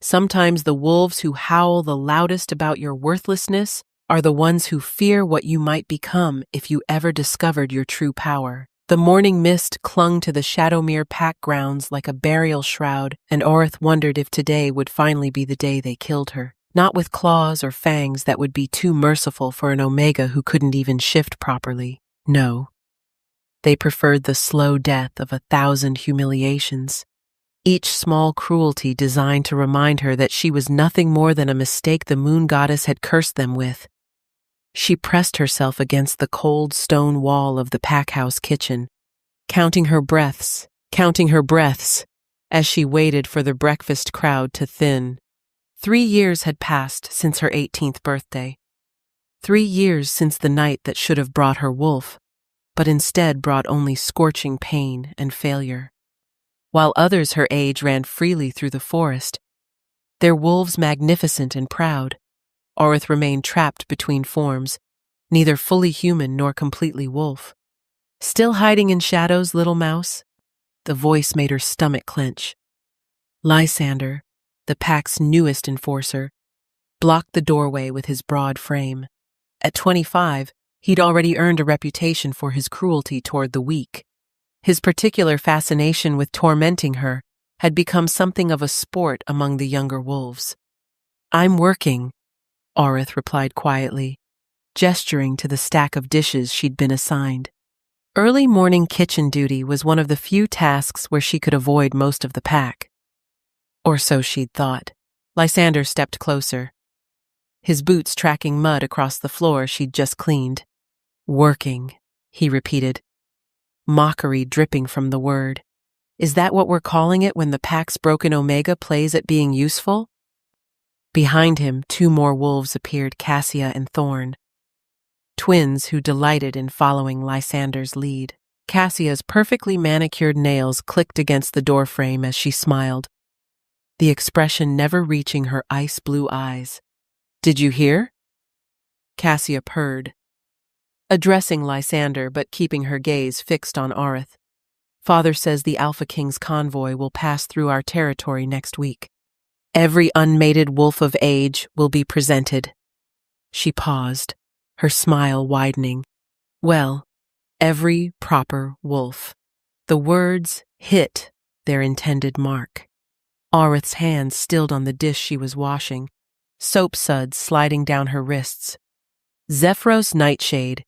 Sometimes the wolves who howl the loudest about your worthlessness are the ones who fear what you might become if you ever discovered your true power. The morning mist clung to the Shadowmere pack grounds like a burial shroud, and Orith wondered if today would finally be the day they killed her. Not with claws or fangs that would be too merciful for an Omega who couldn't even shift properly. No. They preferred the slow death of 1,000 humiliations. Each small cruelty designed to remind her that she was nothing more than a mistake the moon goddess had cursed them with. She pressed herself against the cold stone wall of the packhouse kitchen, counting her breaths, as she waited for the breakfast crowd to thin. 3 years had passed since her 18th birthday. 3 years since the night that should have brought her wolf, but instead brought only scorching pain and failure. While others her age ran freely through the forest, their wolves magnificent and proud, Orith remained trapped between forms, neither fully human nor completely wolf. Still hiding in shadows, little mouse? The voice made her stomach clench. Lysander, the pack's newest enforcer, blocked the doorway with his broad frame. At 25, he'd already earned a reputation for his cruelty toward the weak. His particular fascination with tormenting her had become something of a sport among the younger wolves. "I'm working," Orith replied quietly, gesturing to the stack of dishes she'd been assigned. Early morning kitchen duty was one of the few tasks where she could avoid most of the pack. Or so she'd thought. Lysander stepped closer, his boots tracking mud across the floor she'd just cleaned. "Working," he repeated, mockery dripping from the word. "Is that what we're calling it when the pack's broken Omega plays at being useful?" Behind him, 2 more wolves appeared, Cassia and Thorn, twins who delighted in following Lysander's lead. Cassia's perfectly manicured nails clicked against the doorframe as she smiled, the expression never reaching her ice-blue eyes. "Did you hear?" Cassia purred, addressing Lysander but keeping her gaze fixed on Orith. "Father says the Alpha King's convoy will pass through our territory next week. Every unmated wolf of age will be presented." She paused, her smile widening. "Well, every proper wolf." The words hit their intended mark. Orith's hands stilled on the dish she was washing, soap suds sliding down her wrists. Zephyros Nightshade.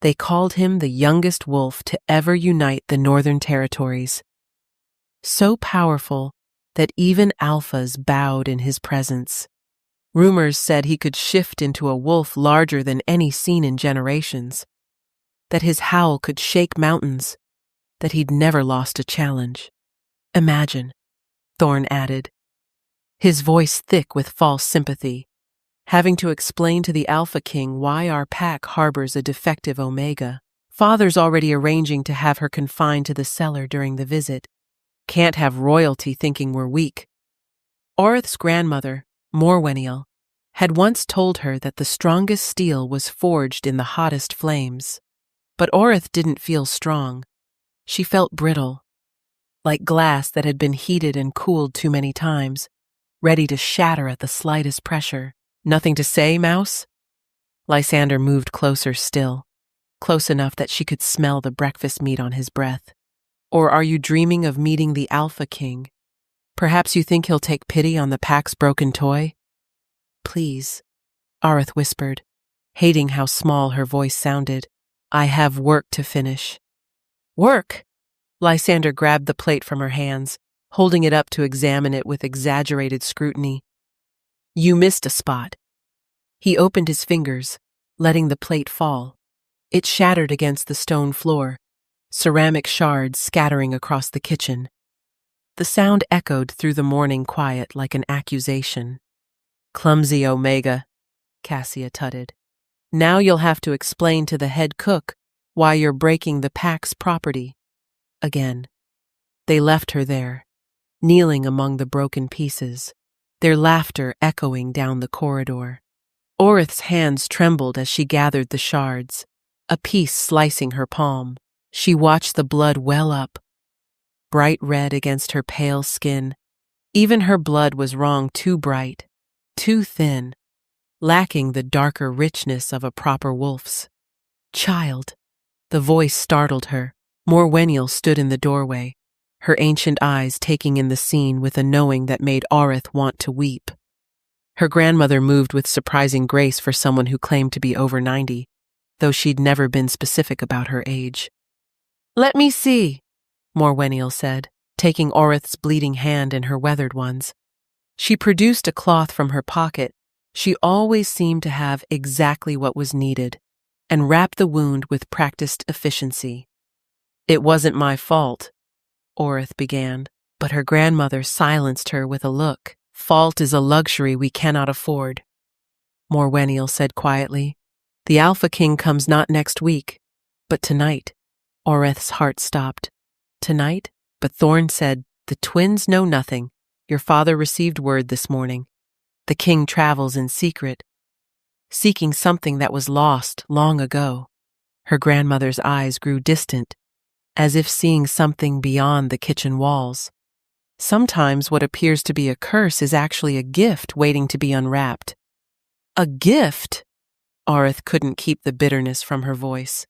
They called him the youngest wolf to ever unite the Northern Territories. So powerful that even alphas bowed in his presence. Rumors said he could shift into a wolf larger than any seen in generations, that his howl could shake mountains, that he'd never lost a challenge. "Imagine," Thorn added, his voice thick with false sympathy, "having to explain to the Alpha King why our pack harbors a defective Omega. Father's already arranging to have her confined to the cellar during the visit. Can't have royalty thinking we're weak." Orith's grandmother, Morwenniel, had once told her that the strongest steel was forged in the hottest flames. But Orith didn't feel strong. She felt brittle, like glass that had been heated and cooled too many times, ready to shatter at the slightest pressure. "Nothing to say, Mouse?" Lysander moved closer still, close enough that she could smell the breakfast meat on his breath. "Or are you dreaming of meeting the Alpha King? Perhaps you think he'll take pity on the pack's broken toy?" "Please," Orith whispered, hating how small her voice sounded. "I have work to finish." "Work?" Lysander grabbed the plate from her hands, holding it up to examine it with exaggerated scrutiny. "You missed a spot." He opened his fingers, letting the plate fall. It shattered against the stone floor, ceramic shards scattering across the kitchen. The sound echoed through the morning quiet like an accusation. "Clumsy Omega," Cassia tutted. "Now you'll have to explain to the head cook why you're breaking the pack's property." Again. They left her there, kneeling among the broken pieces, their laughter echoing down the corridor. Orith's hands trembled as she gathered the shards, a piece slicing her palm. She watched the blood well up, bright red against her pale skin, Even her blood was wrong, too bright, too thin, lacking the darker richness of a proper wolf's. Child. The voice startled her. Morwenniel stood in the doorway, her ancient eyes taking in the scene with a knowing that made Aurith want to weep. Her grandmother moved with surprising grace for someone who claimed to be over 90, though she'd never been specific about her age. "Let me see," Morwenniel said, taking Aurith's bleeding hand in her weathered ones. She produced a cloth from her pocket. She always seemed to have exactly what was needed, and wrapped the wound with practiced efficiency. "It wasn't my fault," Aurith began, but her grandmother silenced her with a look. "Fault is a luxury we cannot afford," Morwenniel said quietly. "The Alpha King comes not next week, but tonight." Aurith's heart stopped. "Tonight?" But Thorn said, "The twins know nothing. Your father received word this morning. The king travels in secret, seeking something that was lost long ago." Her grandmother's eyes grew distant, as if seeing something beyond the kitchen walls. Sometimes what appears to be a curse is actually a gift waiting to be unwrapped. "A gift?" Aurith couldn't keep the bitterness from her voice.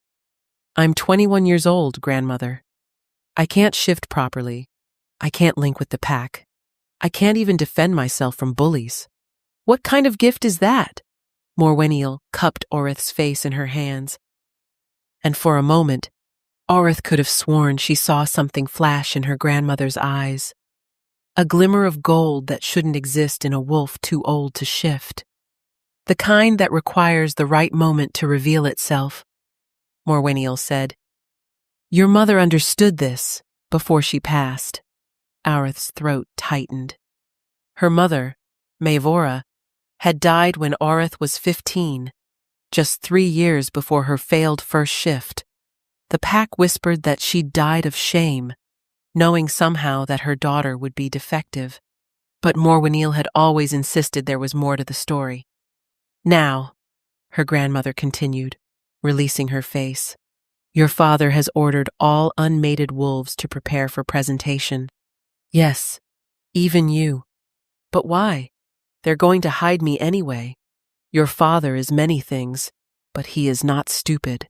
"I'm 21 years old, grandmother. I can't shift properly. I can't link with the pack. I can't even defend myself from bullies." "What kind of gift is that?" Morwenniel cupped Aurith's face in her hands, and for a moment, Aurith could have sworn she saw something flash in her grandmother's eyes. A glimmer of gold that shouldn't exist in a wolf too old to shift. The kind that requires the right moment to reveal itself. Morwenniel said, "Your mother understood this before she passed." Aurith's throat tightened. Her mother, Maevora, had died when Aurith was 15, just 3 years before her failed first shift. The pack whispered that she'd died of shame, knowing somehow that her daughter would be defective. But Morwenniel had always insisted there was more to the story. "Now," her grandmother continued, releasing her face, "your father has ordered all unmated wolves to prepare for presentation. Yes, even you. But why? They're going to hide me anyway. Your father is many things, but he is not stupid.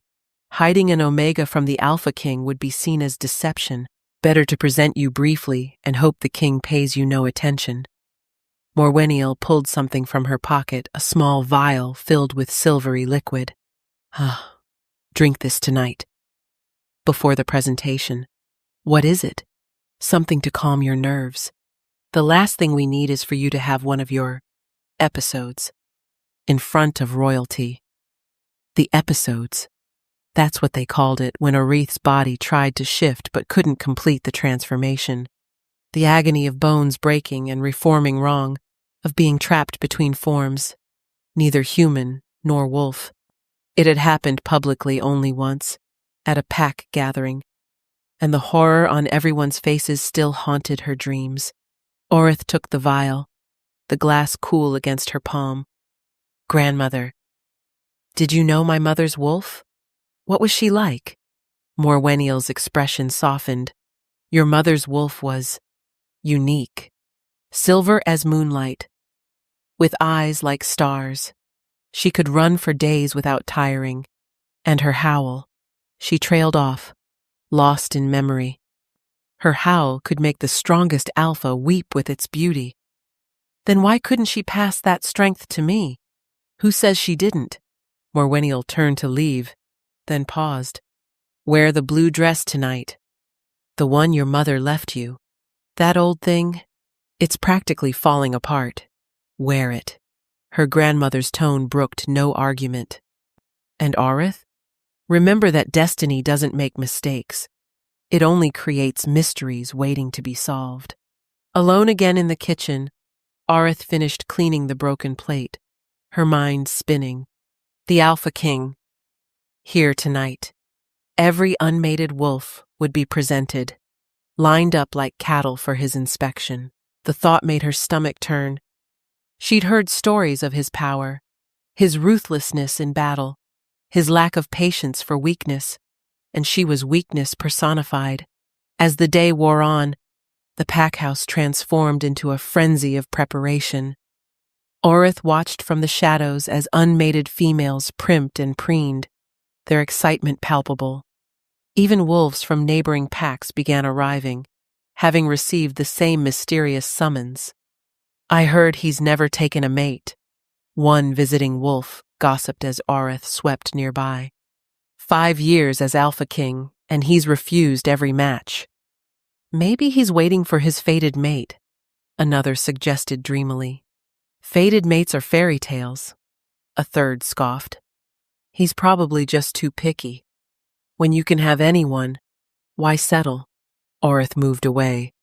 Hiding an Omega from the Alpha King would be seen as deception. Better to present you briefly and hope the king pays you no attention." Morwenniel pulled something from her pocket, a small vial filled with silvery liquid. "Drink this tonight, before the presentation." "What is it?" "Something to calm your nerves. The last thing we need is for you to have one of your episodes in front of royalty." The episodes. That's what they called it when Aurith's body tried to shift but couldn't complete the transformation. The agony of bones breaking and reforming wrong, of being trapped between forms, neither human nor wolf. It had happened publicly only once, at a pack gathering, and the horror on everyone's faces still haunted her dreams. Aurith took the vial, the glass cool against her palm. "Grandmother, did you know my mother's wolf? What was she like?" Morwenniel's expression softened. "Your mother's wolf was unique, silver as moonlight, with eyes like stars. She could run for days without tiring, and her howl," she trailed off, lost in memory. "Her howl could make the strongest alpha weep with its beauty. Then why couldn't she pass that strength to me? Who says she didn't?" Morwenniel turned to leave, then paused. "Wear the blue dress tonight. The one your mother left you. That old thing, it's practically falling apart. Wear it." Her grandmother's tone brooked no argument. "And Aurith? Remember that destiny doesn't make mistakes. It only creates mysteries waiting to be solved." Alone again in the kitchen, Aurith finished cleaning the broken plate, her mind spinning. The Alpha King, here tonight. Every unmated wolf would be presented, lined up like cattle for his inspection. The thought made her stomach turn. She'd heard stories of his power, his ruthlessness in battle, his lack of patience for weakness, and she was weakness personified. As the day wore on, The pack house transformed into a frenzy of preparation. Orith watched from the shadows as unmated females primped and preened, their excitement palpable. Even wolves from neighboring packs began arriving, having received the same mysterious summons. "I heard he's never taken a mate," one visiting wolf gossiped as Orith swept nearby. 5 years as Alpha King, and he's refused every match. "Maybe he's waiting for his fated mate," another suggested dreamily. "Fated mates are fairy tales," a third scoffed. "He's probably just too picky. When you can have anyone, why settle?" Orith moved away,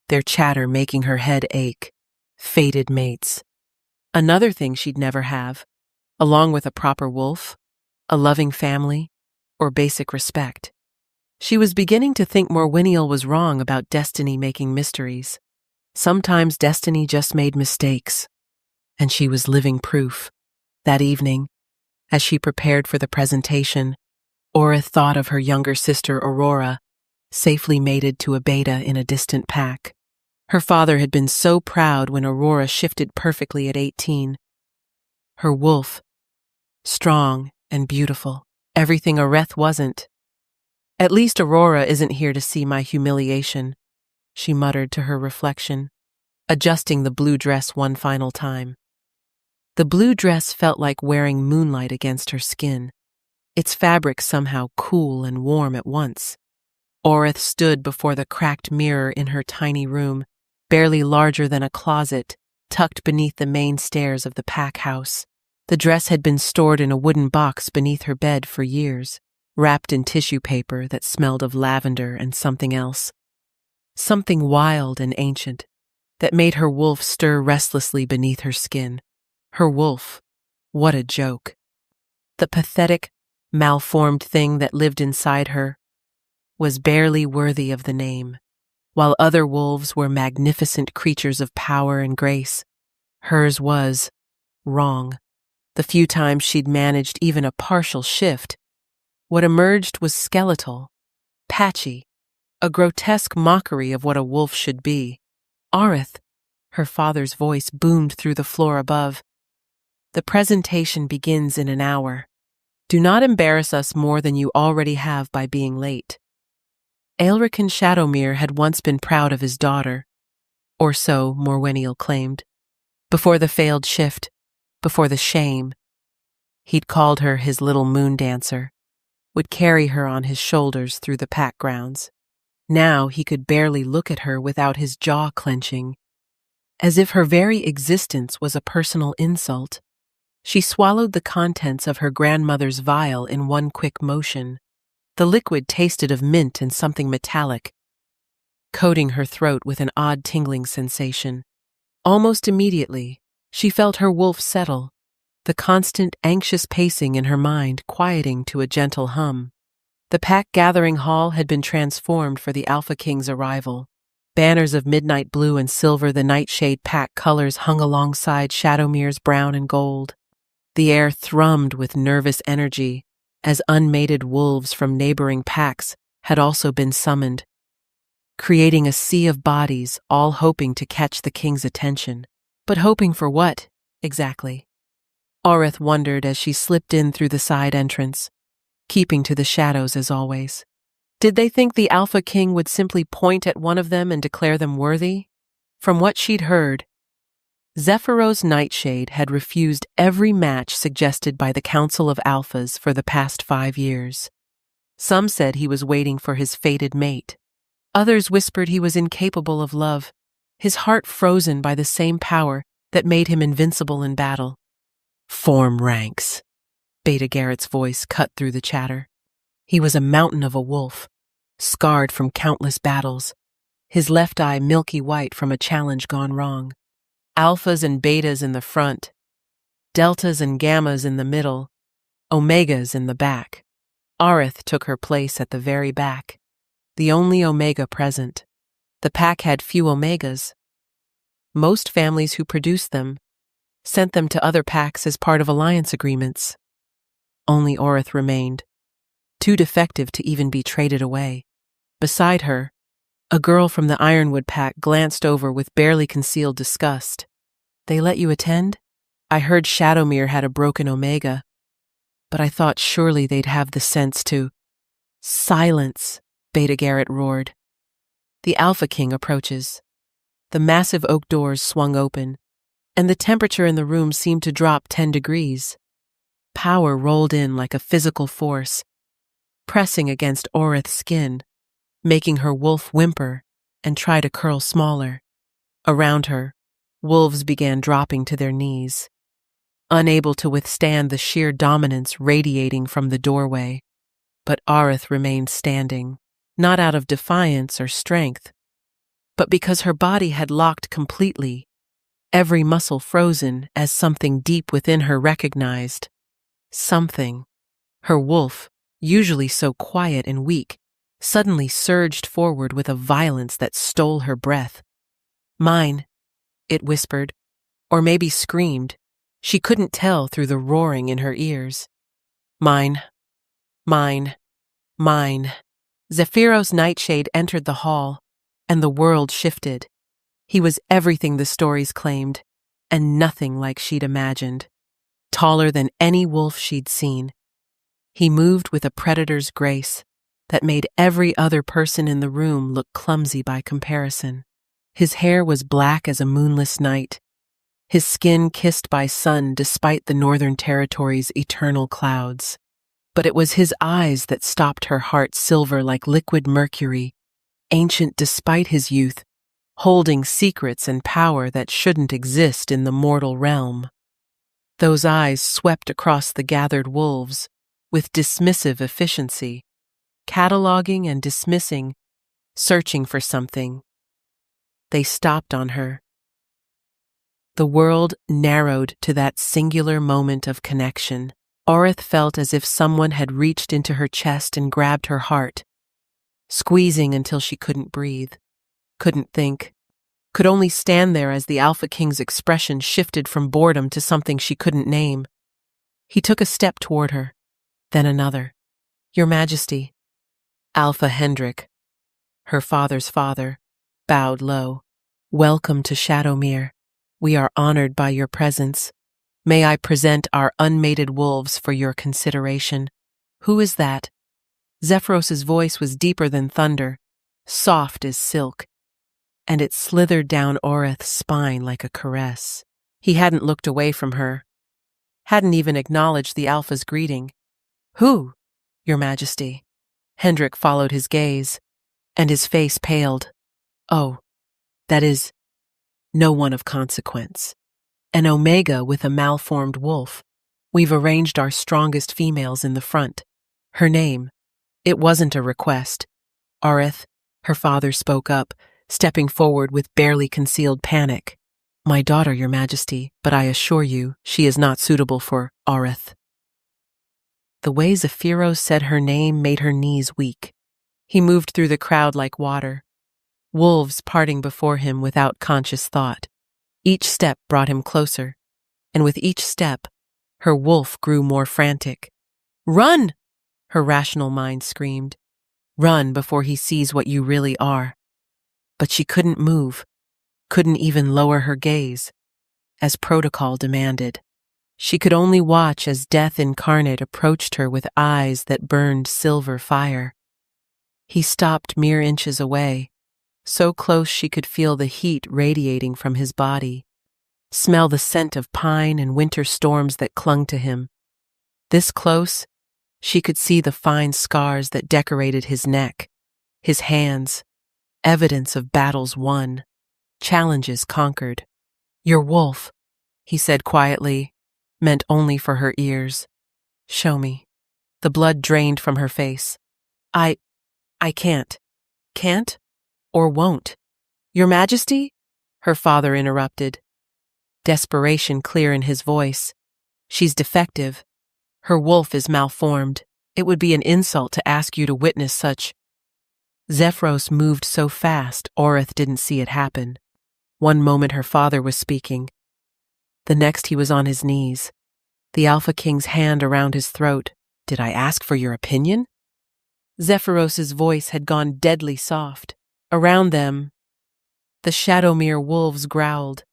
their chatter making her head ache. Fated mates. Another thing she'd never have, along with a proper wolf, a loving family, or basic respect. She was beginning to think Morwiniel was wrong about destiny making mysteries. Sometimes destiny just made mistakes, and she was living proof. That evening, as she prepared for the presentation, Orith thought of her younger sister Aurora, safely mated to a beta in a distant pack. Her father had been so proud when Aurora shifted perfectly at 18. Her wolf, strong and beautiful, everything Oreth wasn't. "At least Aurora isn't here to see my humiliation," she muttered to her reflection, adjusting the blue dress one final time. The blue dress felt like wearing moonlight against her skin, its fabric somehow cool and warm at once. Orith stood before the cracked mirror in her tiny room, barely larger than a closet, tucked beneath the main stairs of the pack house. The dress had been stored in a wooden box beneath her bed for years, wrapped in tissue paper that smelled of lavender and something else. Something wild and ancient that made her wolf stir restlessly beneath her skin. Her wolf. What a joke. The pathetic, malformed thing that lived inside her was barely worthy of the name. While other wolves were magnificent creatures of power and grace, hers was wrong. The few times she'd managed even a partial shift, what emerged was skeletal, patchy, a grotesque mockery of what a wolf should be. "Orith," her father's voice boomed through the floor above. "The presentation begins in an hour. Do not embarrass us more than you already have by being late." Aelrican Shadowmere had once been proud of his daughter, or so Morwiniel claimed. Before the failed shift, before the shame, he'd called her his little moon dancer, would carry her on his shoulders through the pack grounds. Now he could barely look at her without his jaw clenching, as if her very existence was a personal insult. She swallowed the contents of her grandmother's vial in one quick motion. The liquid tasted of mint and something metallic, coating her throat with an odd tingling sensation. Almost immediately, she felt her wolf settle, the constant anxious pacing in her mind quieting to a gentle hum. The pack gathering hall had been transformed for the Alpha King's arrival. Banners of midnight blue and silver, the nightshade pack colors, hung alongside Shadowmere's brown and gold. The air thrummed with nervous energy, as unmated wolves from neighboring packs had also been summoned, creating a sea of bodies, all hoping to catch the king's attention. But hoping for what, exactly? Orith wondered as she slipped in through the side entrance, keeping to the shadows as always. Did they think the Alpha King would simply point at one of them and declare them worthy? From what she'd heard, Zephyros Nightshade had refused every match suggested by the Council of Alphas for the past 5 years. Some said he was waiting for his fated mate. Others whispered he was incapable of love, his heart frozen by the same power that made him invincible in battle. "Form ranks," Beta Garrett's voice cut through the chatter. He was a mountain of a wolf, scarred from countless battles, his left eye milky white from a challenge gone wrong. Alphas and betas in the front, deltas and gammas in the middle, omegas in the back. Orith took her place at the very back, the only omega present. The pack had few omegas. Most families who produced them sent them to other packs as part of alliance agreements. Only Orith remained, too defective to even be traded away. Beside her, A girl from the Ironwood pack glanced over with barely concealed disgust. They let you attend? I heard Shadowmere had a broken Omega, but I thought surely they'd have the sense to— Silence, Beta Garrett roared. The Alpha King approaches. The massive oak doors swung open, and the temperature in the room seemed to drop 10 degrees. Power rolled in like a physical force, pressing against Orith's skin, making her wolf whimper and try to curl smaller. Around her, wolves began dropping to their knees, unable to withstand the sheer dominance radiating from the doorway. But Orith remained standing, not out of defiance or strength, but because her body had locked completely, every muscle frozen as something deep within her recognized. Something. Her wolf, usually so quiet and weak, suddenly surged forward with a violence that stole her breath. Mine, it whispered, or maybe screamed. She couldn't tell through the roaring in her ears. Mine. Mine. Mine. Zephyros Nightshade entered the hall, and the world shifted. He was everything the stories claimed, and nothing like she'd imagined. Taller than any wolf she'd seen. He moved with a predator's grace that made every other person in the room look clumsy by comparison. His hair was black as a moonless night, his skin kissed by sun despite the Northern Territory's eternal clouds. But it was his eyes that stopped her heart silver like liquid mercury, ancient despite his youth, holding secrets and power that shouldn't exist in the mortal realm. Those eyes swept across the gathered wolves with dismissive efficiency, cataloging and dismissing, searching for something. They stopped on her. The world narrowed to that singular moment of connection. Orith felt as if someone had reached into her chest and grabbed her heart, squeezing until she couldn't breathe, couldn't think, could only stand there as the Alpha King's expression shifted from boredom to something she couldn't name. He took a step toward her, then another. Your Majesty. Alpha Hendrik, her father's father, bowed low. Welcome to Shadowmere. We are honored by your presence. May I present our unmated wolves for your consideration. Who is that? Zephyros's voice was deeper than thunder, soft as silk, and it slithered down Orith's spine like a caress. He hadn't looked away from her, hadn't even acknowledged the Alpha's greeting. Who, Your Majesty? Hendrik followed his gaze, and his face paled. Oh, that is, no one of consequence. An Omega with a malformed wolf. We've arranged our strongest females in the front. Her name. It wasn't a request. Orith, her father spoke up, stepping forward with barely concealed panic. My daughter, Your Majesty, but I assure you, she is not suitable for Orith. The way Zephyros said her name made her knees weak. He moved through the crowd like water, wolves parting before him without conscious thought. Each step brought him closer, and with each step, her wolf grew more frantic. Run! Her rational mind screamed. Run before he sees what you really are. But she couldn't move, couldn't even lower her gaze, as protocol demanded. She could only watch as death incarnate approached her with eyes that burned silver fire. He stopped mere inches away, so close she could feel the heat radiating from his body, smell the scent of pine and winter storms that clung to him. This close, she could see the fine scars that decorated his neck, his hands, evidence of battles won, challenges conquered. Your wolf, he said quietly, meant only for her ears. Show me. The blood drained from her face. I can't. Can't? Or won't. Your Majesty? Her father interrupted. Desperation clear in his voice. She's defective. Her wolf is malformed. It would be an insult to ask you to witness such. Zephyros moved so fast, Orith didn't see it happen. One moment her father was speaking. The next he was on his knees, the Alpha King's hand around his throat. Did I ask for your opinion? Zephyros's voice had gone deadly soft, Around them, the Shadowmere wolves growled,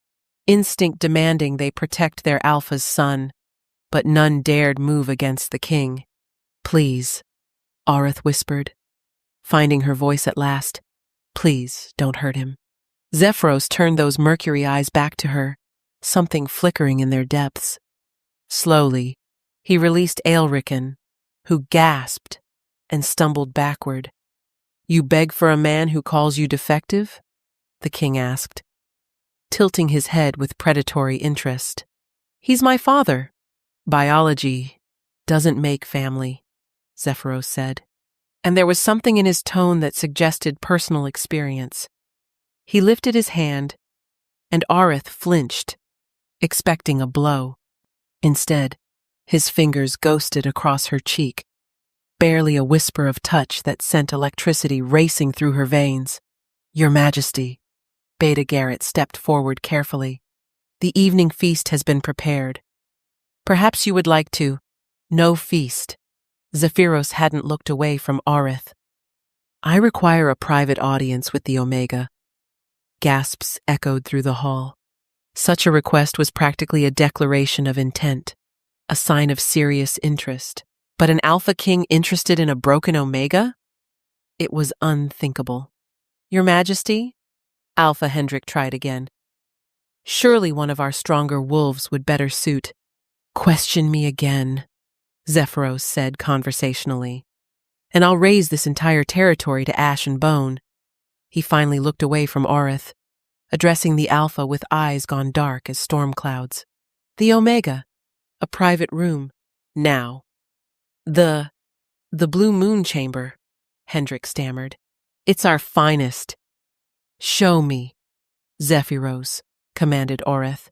instinct demanding they protect their alpha's son, but none dared move against the king. "Please," Aurith whispered, finding her voice at last. "Please, don't hurt him." Zephyros turned those mercury eyes back to her, something flickering in their depths. Slowly, he released Aelrican, who gasped and stumbled backward. "You beg for a man who calls you defective?" the king asked, tilting his head with predatory interest. "He's my father." "Biology doesn't make family," Zephyros said, and there was something in his tone that suggested personal experience. He lifted his hand, and Aurith flinched, expecting a blow. Instead, his fingers ghosted across her cheek, barely a whisper of touch that sent electricity racing through her veins. "Your Majesty," Beta Garrett stepped forward carefully. "The evening feast has been prepared. Perhaps you would like to—" "No feast." Zephyros hadn't looked away from Aurith. "I require a private audience with the Omega." Gasps echoed through the hall. Such a request was practically a declaration of intent, a sign of serious interest. But an Alpha King interested in a broken Omega? It was unthinkable. "Your Majesty?" Alpha Hendrik tried again. "Surely one of our stronger wolves would better suit." "Question me again," Zephyros said conversationally, "and I'll raise this entire territory to ash and bone." He finally looked away from Aurith, addressing the Alpha with eyes gone dark as storm clouds. "The Omega. A private room. Now." The Blue Moon Chamber," Hendrik stammered. "It's our finest." "Show me," Zephyros commanded Aurith,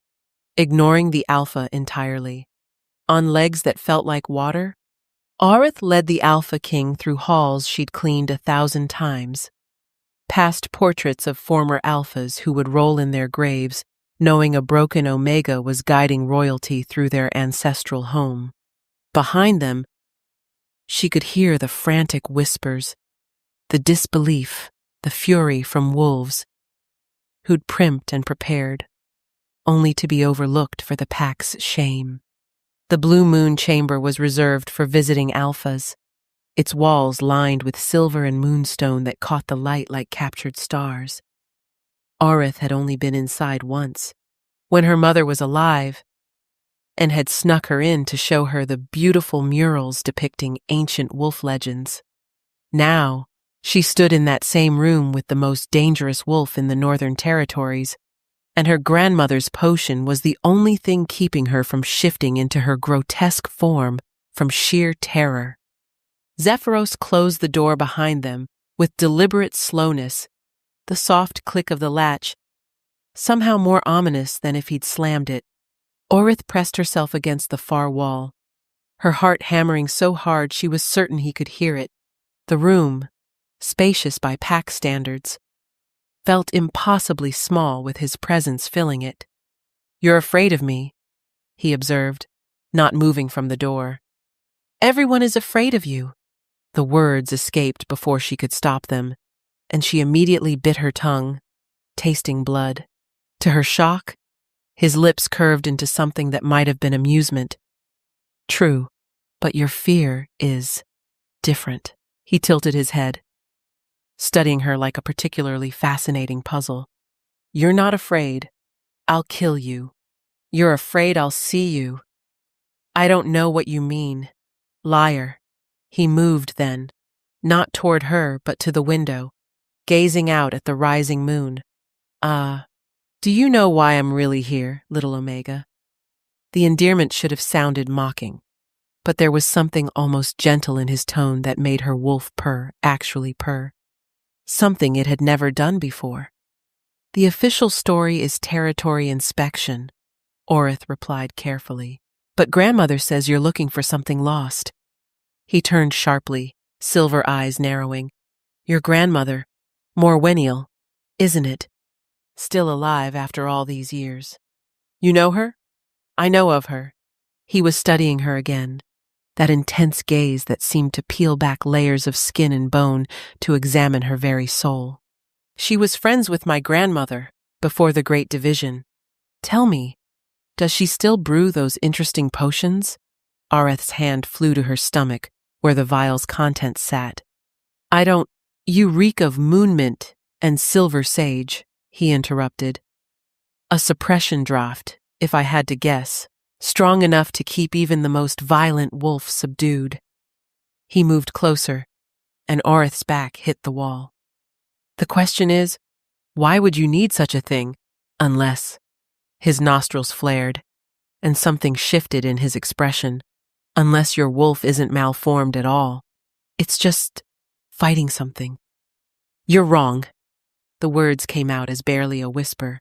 ignoring the Alpha entirely. On legs that felt like water, Aurith led the Alpha King through halls she'd cleaned 1,000 times, past portraits of former Alphas who would roll in their graves, knowing a broken Omega was guiding royalty through their ancestral home. Behind them, she could hear the frantic whispers, the disbelief, the fury from wolves who'd primped and prepared, only to be overlooked for the pack's shame. The Blue Moon Chamber was reserved for visiting Alphas, its walls lined with silver and moonstone that caught the light like captured stars. Aurith had only been inside once, when her mother was alive, and had snuck her in to show her the beautiful murals depicting ancient wolf legends. Now, she stood in that same room with the most dangerous wolf in the Northern Territories, and her grandmother's potion was the only thing keeping her from shifting into her grotesque form from sheer terror. Zephyros closed the door behind them with deliberate slowness, the soft click of the latch, somehow more ominous than if he'd slammed it. Aurith pressed herself against the far wall, her heart hammering so hard she was certain he could hear it. The room, spacious by pack standards, felt impossibly small with his presence filling it. "You're afraid of me," he observed, not moving from the door. "Everyone is afraid of you." The words escaped before she could stop them, and she immediately bit her tongue, tasting blood. To her shock, his lips curved into something that might have been amusement. "True, but your fear is different." He tilted his head, studying her like a particularly fascinating puzzle. "You're not afraid. I'll kill you. You're afraid I'll see you. I don't know what you mean. Liar." He moved then, not toward her but to the window, gazing out at the rising moon. Do you know why I'm really here, little Omega?" The endearment should have sounded mocking, but there was something almost gentle in his tone that made her wolf purr actually purr. Something it had never done before. "The official story is territory inspection," Aurith replied carefully. "But grandmother says you're looking for something lost." He turned sharply, silver eyes narrowing. "Your grandmother, Morwennial, isn't it? Still alive after all these years. You know her?" "I know of her." He was studying her again, that intense gaze that seemed to peel back layers of skin and bone to examine her very soul. She was friends with my grandmother before the Great Division. Tell me, does she still brew those interesting potions? Areth's hand flew to her stomach, where the vial's contents sat. I don't. You reek of moonmint and silver sage, he interrupted. A suppression draught, if I had to guess, strong enough to keep even the most violent wolf subdued. He moved closer, and Areth's back hit the wall. The question is, why would you need such a thing, unless... His nostrils flared, and something shifted in his expression. Unless your wolf isn't malformed at all. It's just fighting something. You're wrong. The words came out as barely a whisper.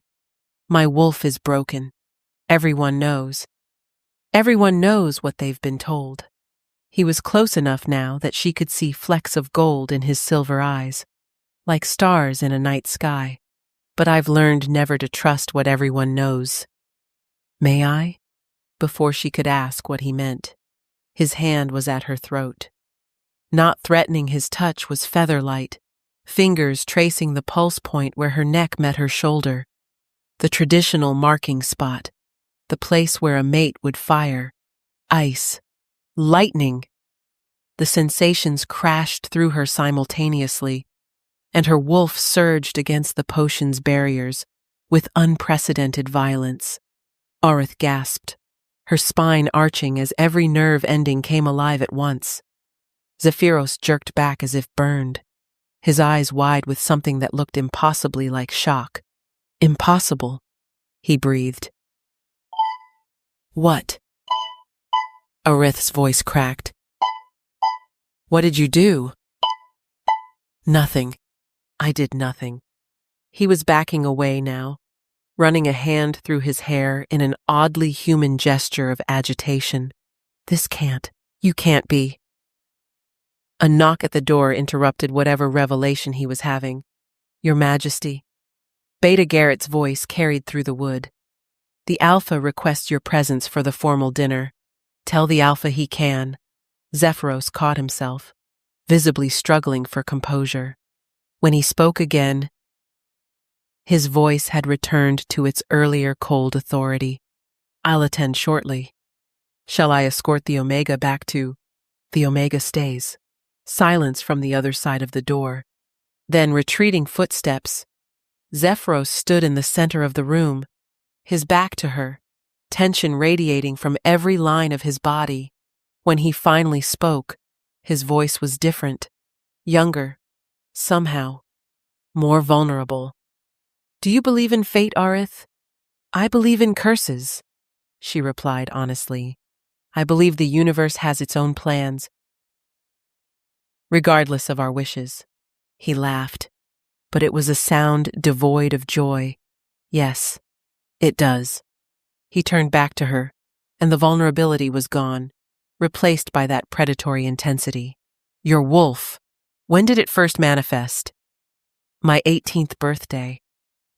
My wolf is broken. Everyone knows. Everyone knows what they've been told. He was close enough now that she could see flecks of gold in his silver eyes, like stars in a night sky. But I've learned never to trust what everyone knows. May I? Before she could ask what he meant, his hand was at her throat. Not threatening his touch was feather-light, fingers tracing the pulse point where her neck met her shoulder, the traditional marking spot, the place where a mate would fire. Ice. Lightning. The sensations crashed through her simultaneously, and her wolf surged against the potion's barriers with unprecedented violence. Areth gasped, her spine arching as every nerve ending came alive at once. Zephyros jerked back as if burned, his eyes wide with something that looked impossibly like shock. Impossible, he breathed. What? Areth's voice cracked. What did you do? Nothing. I did nothing. He was backing away now, running a hand through his hair in an oddly human gesture of agitation. You can't be. A knock at the door interrupted whatever revelation he was having. Your Majesty. Beta Garrett's voice carried through the wood. The Alpha requests your presence for the formal dinner. Tell the Alpha he can. Zephyros caught himself, visibly struggling for composure. When he spoke again, his voice had returned to its earlier cold authority. I'll attend shortly. Shall I escort the Omega back to... The Omega stays. Silence from the other side of the door. Then retreating footsteps. Zephyros stood in the center of the room, his back to her, tension radiating from every line of his body. When he finally spoke, his voice was different, younger, somehow, more vulnerable. Do you believe in fate, Areth? I believe in curses, she replied honestly. I believe the universe has its own plans, regardless of our wishes. He laughed, but it was a sound devoid of joy. Yes, it does. He turned back to her, and the vulnerability was gone, replaced by that predatory intensity. Your wolf. When did it first manifest? My 18th birthday.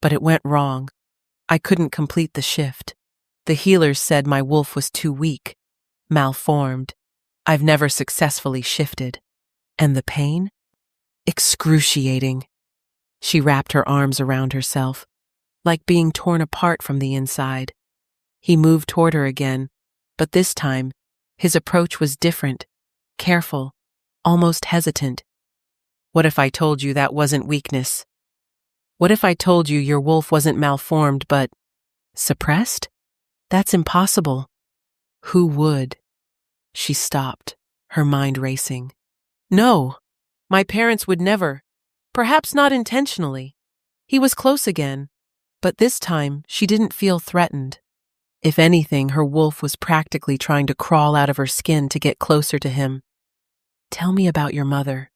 But it went wrong. I couldn't complete the shift. The healers said my wolf was too weak, malformed. I've never successfully shifted. And the pain? Excruciating. She wrapped her arms around herself, like being torn apart from the inside. He moved toward her again, but this time, his approach was different, careful, almost hesitant. What if I told you that wasn't weakness? What if I told you your wolf wasn't malformed but suppressed? That's impossible. Who would? She stopped, her mind racing. No, my parents would never. Perhaps not intentionally. He was close again, but this time she didn't feel threatened. If anything, her wolf was practically trying to crawl out of her skin to get closer to him. Tell me about your mother.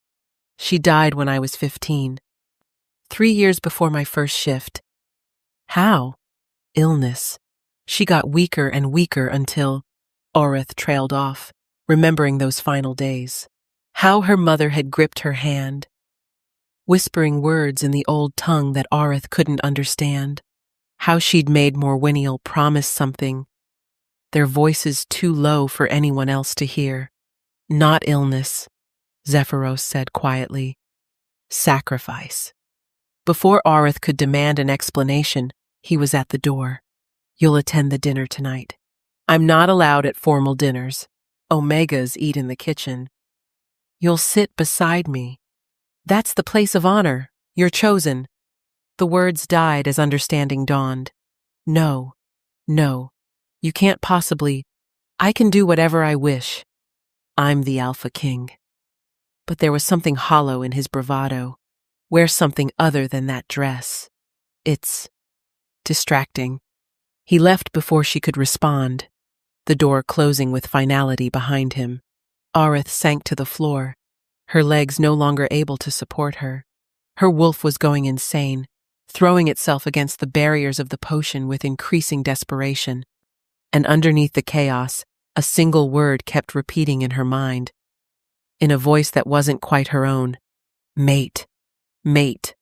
She died when I was 15. 3 years before my first shift. How? Illness. She got weaker and weaker until... Areth trailed off, remembering those final days. How her mother had gripped her hand, whispering words in the old tongue that Areth couldn't understand. How she'd made Morwiniel promise something, their voices too low for anyone else to hear. Not illness, Zephyros said quietly. Sacrifice. Before Aurith could demand an explanation, he was at the door. You'll attend the dinner tonight. I'm not allowed at formal dinners. Omegas eat in the kitchen. You'll sit beside me. That's the place of honor. You're chosen. The words died as understanding dawned. No, you can't possibly. I can do whatever I wish. I'm the Alpha King. But there was something hollow in his bravado. Wear something other than that dress. It's distracting. He left before she could respond, the door closing with finality behind him. Aurith sank to the floor, her legs no longer able to support her. Her wolf was going insane, throwing itself against the barriers of the potion with increasing desperation. And underneath the chaos, a single word kept repeating in her mind, in a voice that wasn't quite her own. Mate. Mate.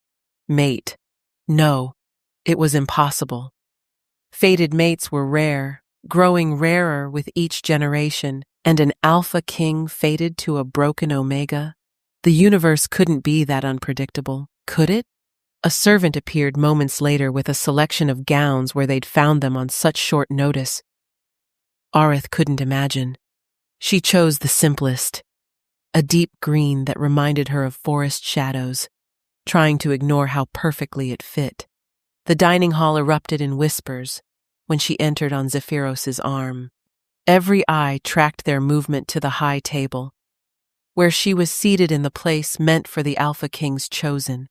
Mate. No, it was impossible. Fated mates were rare, growing rarer with each generation, and an Alpha King fated to a broken Omega? The universe couldn't be that unpredictable, could it? A servant appeared moments later with a selection of gowns where they'd found them on such short notice. Aurith couldn't imagine. She chose the simplest, a deep green that reminded her of forest shadows, trying to ignore how perfectly it fit. The dining hall erupted in whispers when she entered on Zephyros's arm. Every eye tracked their movement to the high table, where she was seated in the place meant for the Alpha King's chosen.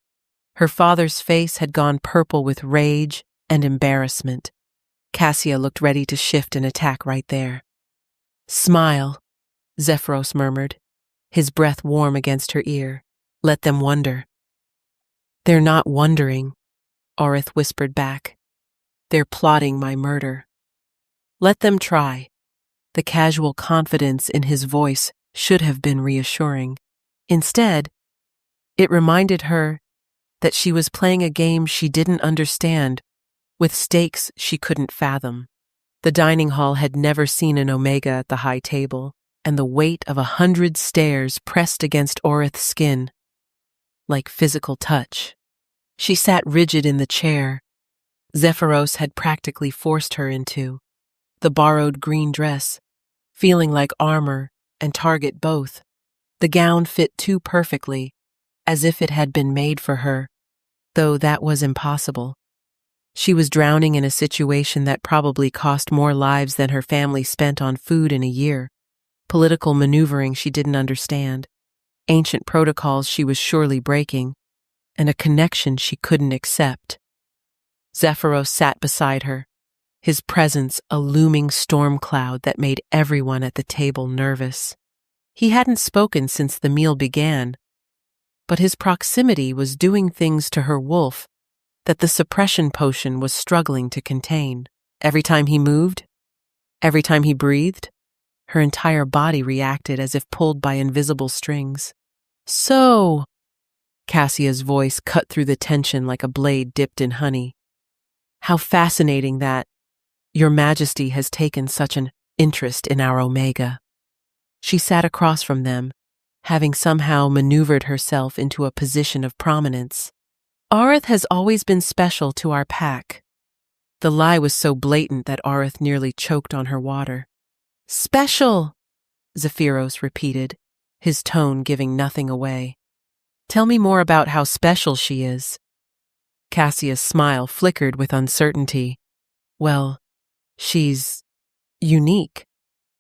Her father's face had gone purple with rage and embarrassment. Cassia looked ready to shift and attack right there. Smile, Zephyros murmured, his breath warm against her ear. Let them wonder. They're not wondering, Aurith whispered back. They're plotting my murder. Let them try. The casual confidence in his voice should have been reassuring. Instead, it reminded her that she was playing a game she didn't understand, with stakes she couldn't fathom. The dining hall had never seen an Omega at the high table, and the weight of 100 stares pressed against Aurith's skin, like physical touch. She sat rigid in the chair Zephyros had practically forced her into, the borrowed green dress, feeling like armor and target both. The gown fit too perfectly, as if it had been made for her, though that was impossible. She was drowning in a situation that probably cost more lives than her family spent on food in a year, political maneuvering she didn't understand, ancient protocols she was surely breaking, and a connection she couldn't accept. Zephyros sat beside her, his presence a looming storm cloud that made everyone at the table nervous. He hadn't spoken since the meal began, but his proximity was doing things to her wolf that the suppression potion was struggling to contain. Every time he moved, every time he breathed, her entire body reacted as if pulled by invisible strings. So, Cassia's voice cut through the tension like a blade dipped in honey. How fascinating that Your Majesty has taken such an interest in our Omega. She sat across from them, having somehow maneuvered herself into a position of prominence. Aurith has always been special to our pack. The lie was so blatant that Aurith nearly choked on her water. Special, Zephyros repeated, his tone giving nothing away. Tell me more about how special she is. Cassia's smile flickered with uncertainty. Well, she's unique.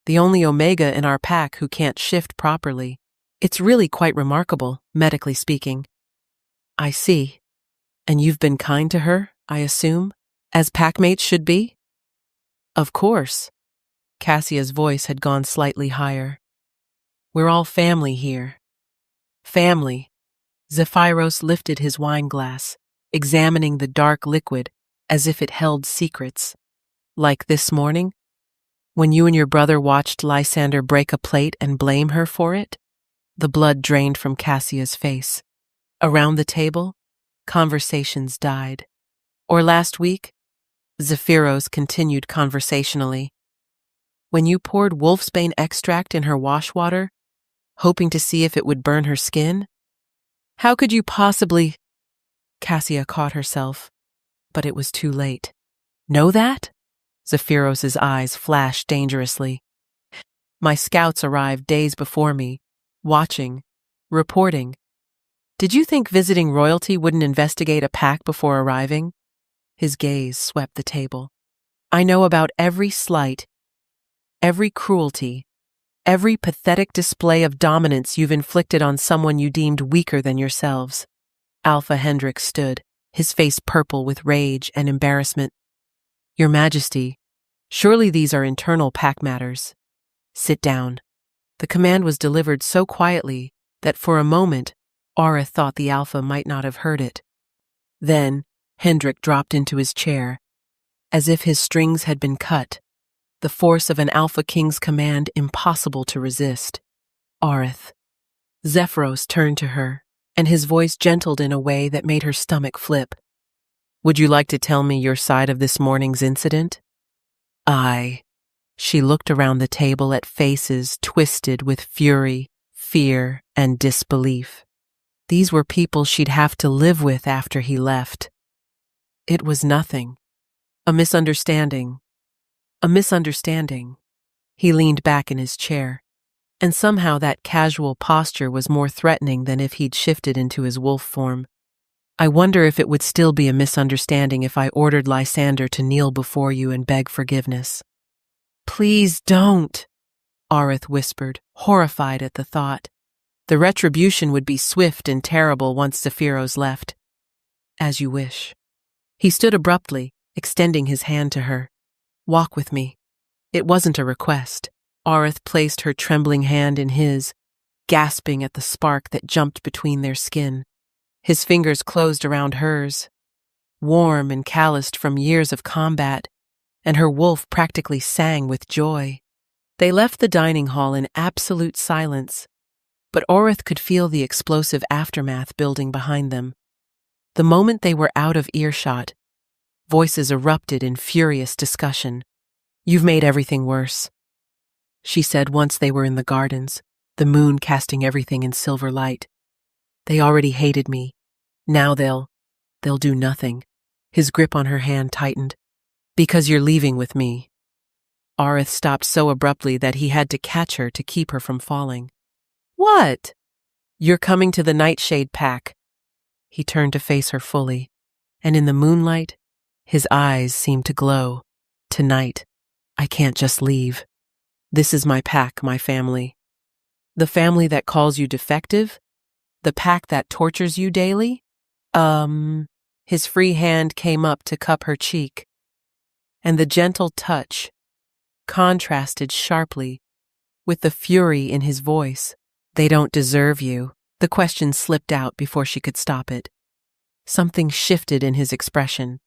The only Omega in our pack who can't shift properly. It's really quite remarkable, medically speaking. I see. And you've been kind to her, I assume, as packmates should be? Of course. Cassia's voice had gone slightly higher. We're all family here. Family. Zephyros lifted his wine glass, examining the dark liquid as if it held secrets. Like this morning, when you and your brother watched Lysander break a plate and blame her for it? The blood drained from Cassia's face. Around the table, conversations died. Or last week, Zephyros continued conversationally. When you poured wolfsbane extract in her washwater, hoping to see if it would burn her skin? How could you possibly? Cassia caught herself, but it was too late. Know that? Zephyros's eyes flashed dangerously. My scouts arrived days before me, watching, reporting. Did you think visiting royalty wouldn't investigate a pack before arriving? His gaze swept the table. I know about every slight, every cruelty, every pathetic display of dominance you've inflicted on someone you deemed weaker than yourselves. Alpha Hendrix stood, his face purple with rage and embarrassment. Your Majesty, surely these are internal pack matters. Sit down. The command was delivered so quietly that for a moment, Aurith thought the Alpha might not have heard it. Then, Hendrik dropped into his chair, as if his strings had been cut, the force of an Alpha King's command impossible to resist. Aurith. Zephyros turned to her, and his voice gentled in a way that made her stomach flip. Would you like to tell me your side of this morning's incident? Aye. She looked around the table at faces twisted with fury, fear, and disbelief. These were people she'd have to live with after he left. It was nothing. A misunderstanding. A misunderstanding. He leaned back in his chair, and somehow that casual posture was more threatening than if he'd shifted into his wolf form. I wonder if it would still be a misunderstanding if I ordered Lysander to kneel before you and beg forgiveness. Please don't, Aurith whispered, horrified at the thought. The retribution would be swift and terrible once Zephyros left. As you wish. He stood abruptly, extending his hand to her. Walk with me. It wasn't a request. Aurith placed her trembling hand in his, gasping at the spark that jumped between their skin. His fingers closed around hers, warm and calloused from years of combat, and her wolf practically sang with joy. They left the dining hall in absolute silence, but Aurith could feel the explosive aftermath building behind them. The moment they were out of earshot, voices erupted in furious discussion. You've made everything worse, she said once they were in the gardens, the moon casting everything in silver light. They already hated me. Now they'll do nothing. His grip on her hand tightened. Because you're leaving with me. Aurith stopped so abruptly that he had to catch her to keep her from falling. What? You're coming to the Nightshade Pack. He turned to face her fully, and in the moonlight, his eyes seemed to glow. Tonight, I can't just leave. This is my pack, my family. The family that calls you defective? The pack that tortures you daily? His free hand came up to cup her cheek, and the gentle touch contrasted sharply with the fury in his voice. They don't deserve you. The question slipped out before she could stop it. Something shifted in his expression,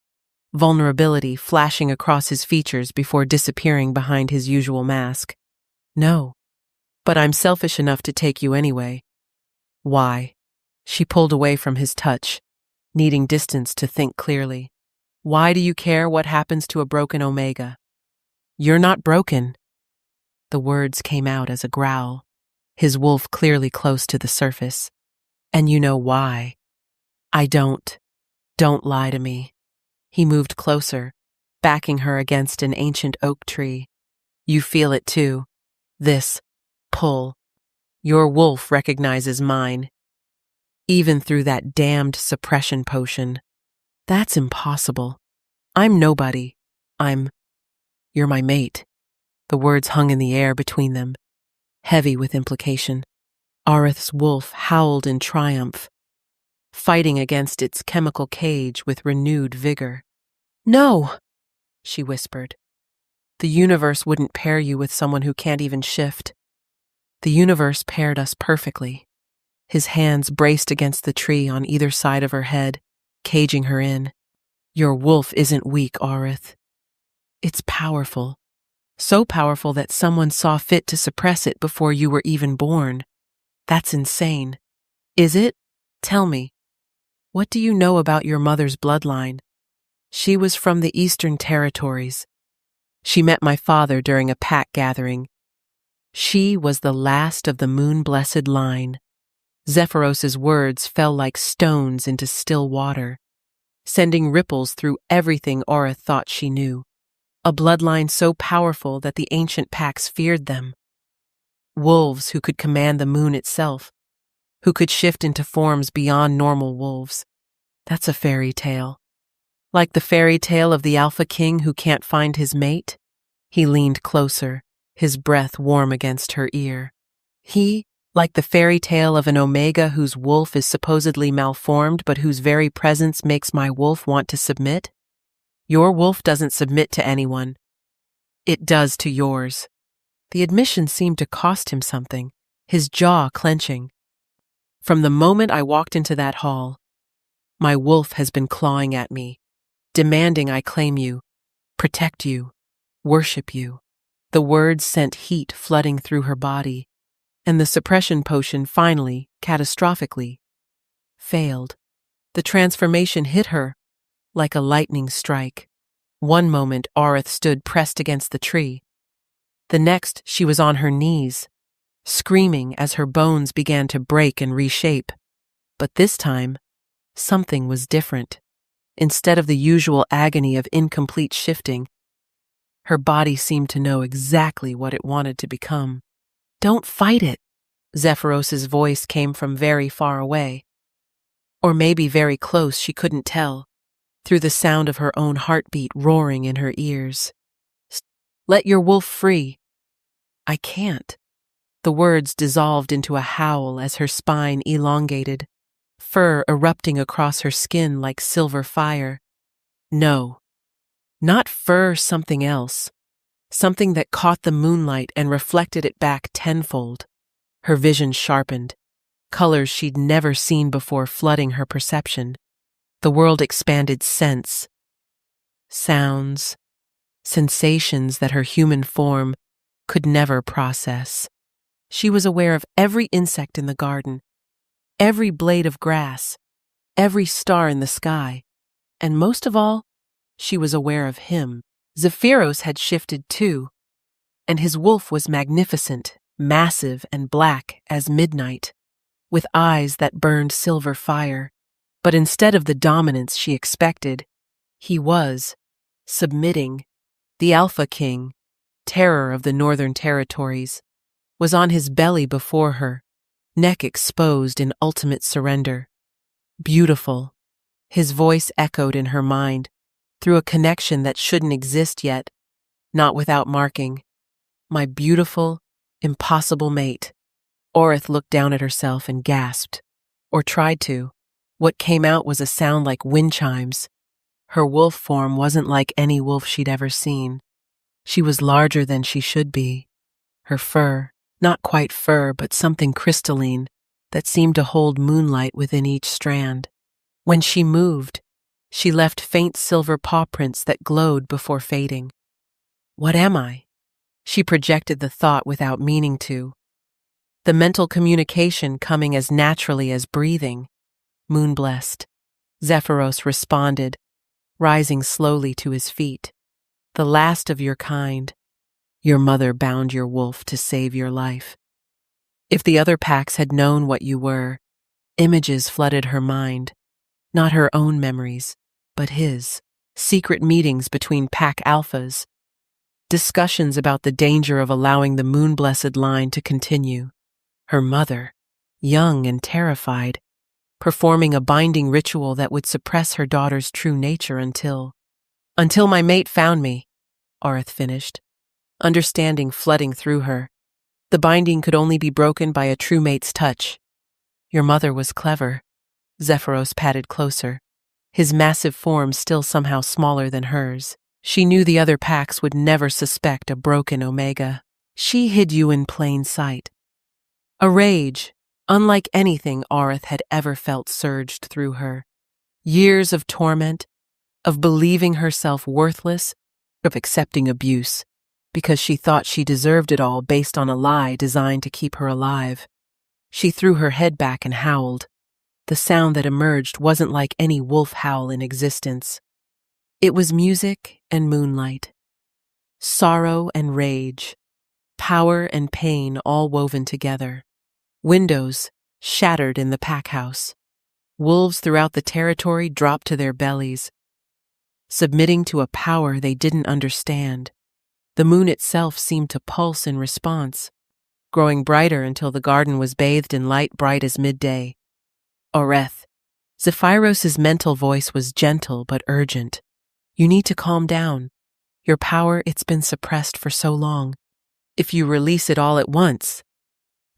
vulnerability flashing across his features before disappearing behind his usual mask. No, but I'm selfish enough to take you anyway. Why? She pulled away from his touch, needing distance to think clearly. Why do you care what happens to a broken Omega? You're not broken. The words came out as a growl, his wolf clearly close to the surface. And you know why. I don't. Don't lie to me. He moved closer, backing her against an ancient oak tree. You feel it too. This pull. Your wolf recognizes mine. Even through that damned suppression potion. That's impossible. I'm nobody. You're my mate. The words hung in the air between them, heavy with implication. Aurith's wolf howled in triumph, fighting against its chemical cage with renewed vigor. No, she whispered. The universe wouldn't pair you with someone who can't even shift. The universe paired us perfectly. His hands braced against the tree on either side of her head, caging her in. Your wolf isn't weak, Aurith. It's powerful. So powerful that someone saw fit to suppress it before you were even born. That's insane. Is it? Tell me. What do you know about your mother's bloodline? She was from the Eastern Territories. She met my father during a pack gathering. She was the last of the moon-blessed line. Zephyros's words fell like stones into still water. sending ripples through everything Aura thought she knew. A bloodline so powerful that the ancient packs feared them. Wolves who could command the moon itself, who could shift into forms beyond normal wolves. That's a fairy tale. Like the fairy tale of the Alpha King who can't find his mate? He leaned closer, his breath warm against her ear. Like the fairy tale of an Omega whose wolf is supposedly malformed but whose very presence makes my wolf want to submit? Your wolf doesn't submit to anyone. It does to yours. The admission seemed to cost him something, his jaw clenching. From the moment I walked into that hall, my wolf has been clawing at me, demanding I claim you, protect you, worship you. The words sent heat flooding through her body, and the suppression potion finally, catastrophically, failed. The transformation hit her like a lightning strike. One moment Aurith stood pressed against the tree. The next she was on her knees, screaming as her bones began to break and reshape. But this time, something was different. Instead of the usual agony of incomplete shifting, her body seemed to know exactly what it wanted to become. Don't fight it, Zephyros's voice came from very far away. Or maybe very close, she couldn't tell, through the sound of her own heartbeat roaring in her ears. Let your wolf free. I can't. The words dissolved into a howl as her spine elongated, fur erupting across her skin like silver fire. No. Not fur, something else. Something that caught the moonlight and reflected it back tenfold. Her vision sharpened, colors she'd never seen before flooding her perception. The world expanded sense, sounds, sensations that her human form could never process. She was aware of every insect in the garden, every blade of grass, every star in the sky, and most of all, she was aware of him. Zephyros had shifted too, and his wolf was magnificent, massive and black as midnight, with eyes that burned silver fire. But instead of the dominance she expected, he was submitting. The Alpha King, terror of the Northern Territories, was on his belly before her, neck exposed in ultimate surrender. Beautiful. His voice echoed in her mind, through a connection that shouldn't exist yet, not without marking. My beautiful, impossible mate. Aurith looked down at herself and gasped, or tried to. What came out was a sound like wind chimes. Her wolf form wasn't like any wolf she'd ever seen. She was larger than she should be. Her fur, not quite fur, but something crystalline that seemed to hold moonlight within each strand. When she moved, she left faint silver paw prints that glowed before fading. What am I? She projected the thought without meaning to. The mental communication coming as naturally as breathing. Moon-blessed. Zephyros responded, rising slowly to his feet. The last of your kind. Your mother bound your wolf to save your life. If the other packs had known what you were, images flooded her mind. Not her own memories, but his. Secret meetings between pack alphas. Discussions about the danger of allowing the moon-blessed line to continue. Her mother, young and terrified, performing a binding ritual that would suppress her daughter's true nature until my mate found me, Aurith finished, understanding flooding through her. The binding could only be broken by a true mate's touch. Your mother was clever. Zephyros patted closer, his massive form still somehow smaller than hers. She knew the other packs would never suspect a broken Omega. She hid you in plain sight. A rage, unlike anything Aurith had ever felt, surged through her. Years of torment, of believing herself worthless, of accepting abuse, because she thought she deserved it all based on a lie designed to keep her alive. She threw her head back and howled. The sound that emerged wasn't like any wolf howl in existence. It was music and moonlight, sorrow and rage, power and pain all woven together. Windows shattered in the pack house. Wolves throughout the territory dropped to their bellies, submitting to a power they didn't understand. The moon itself seemed to pulse in response, growing brighter until the garden was bathed in light bright as midday. Oreth. Zephyros's mental voice was gentle but urgent. You need to calm down. Your power, it's been suppressed for so long. If you release it all at once.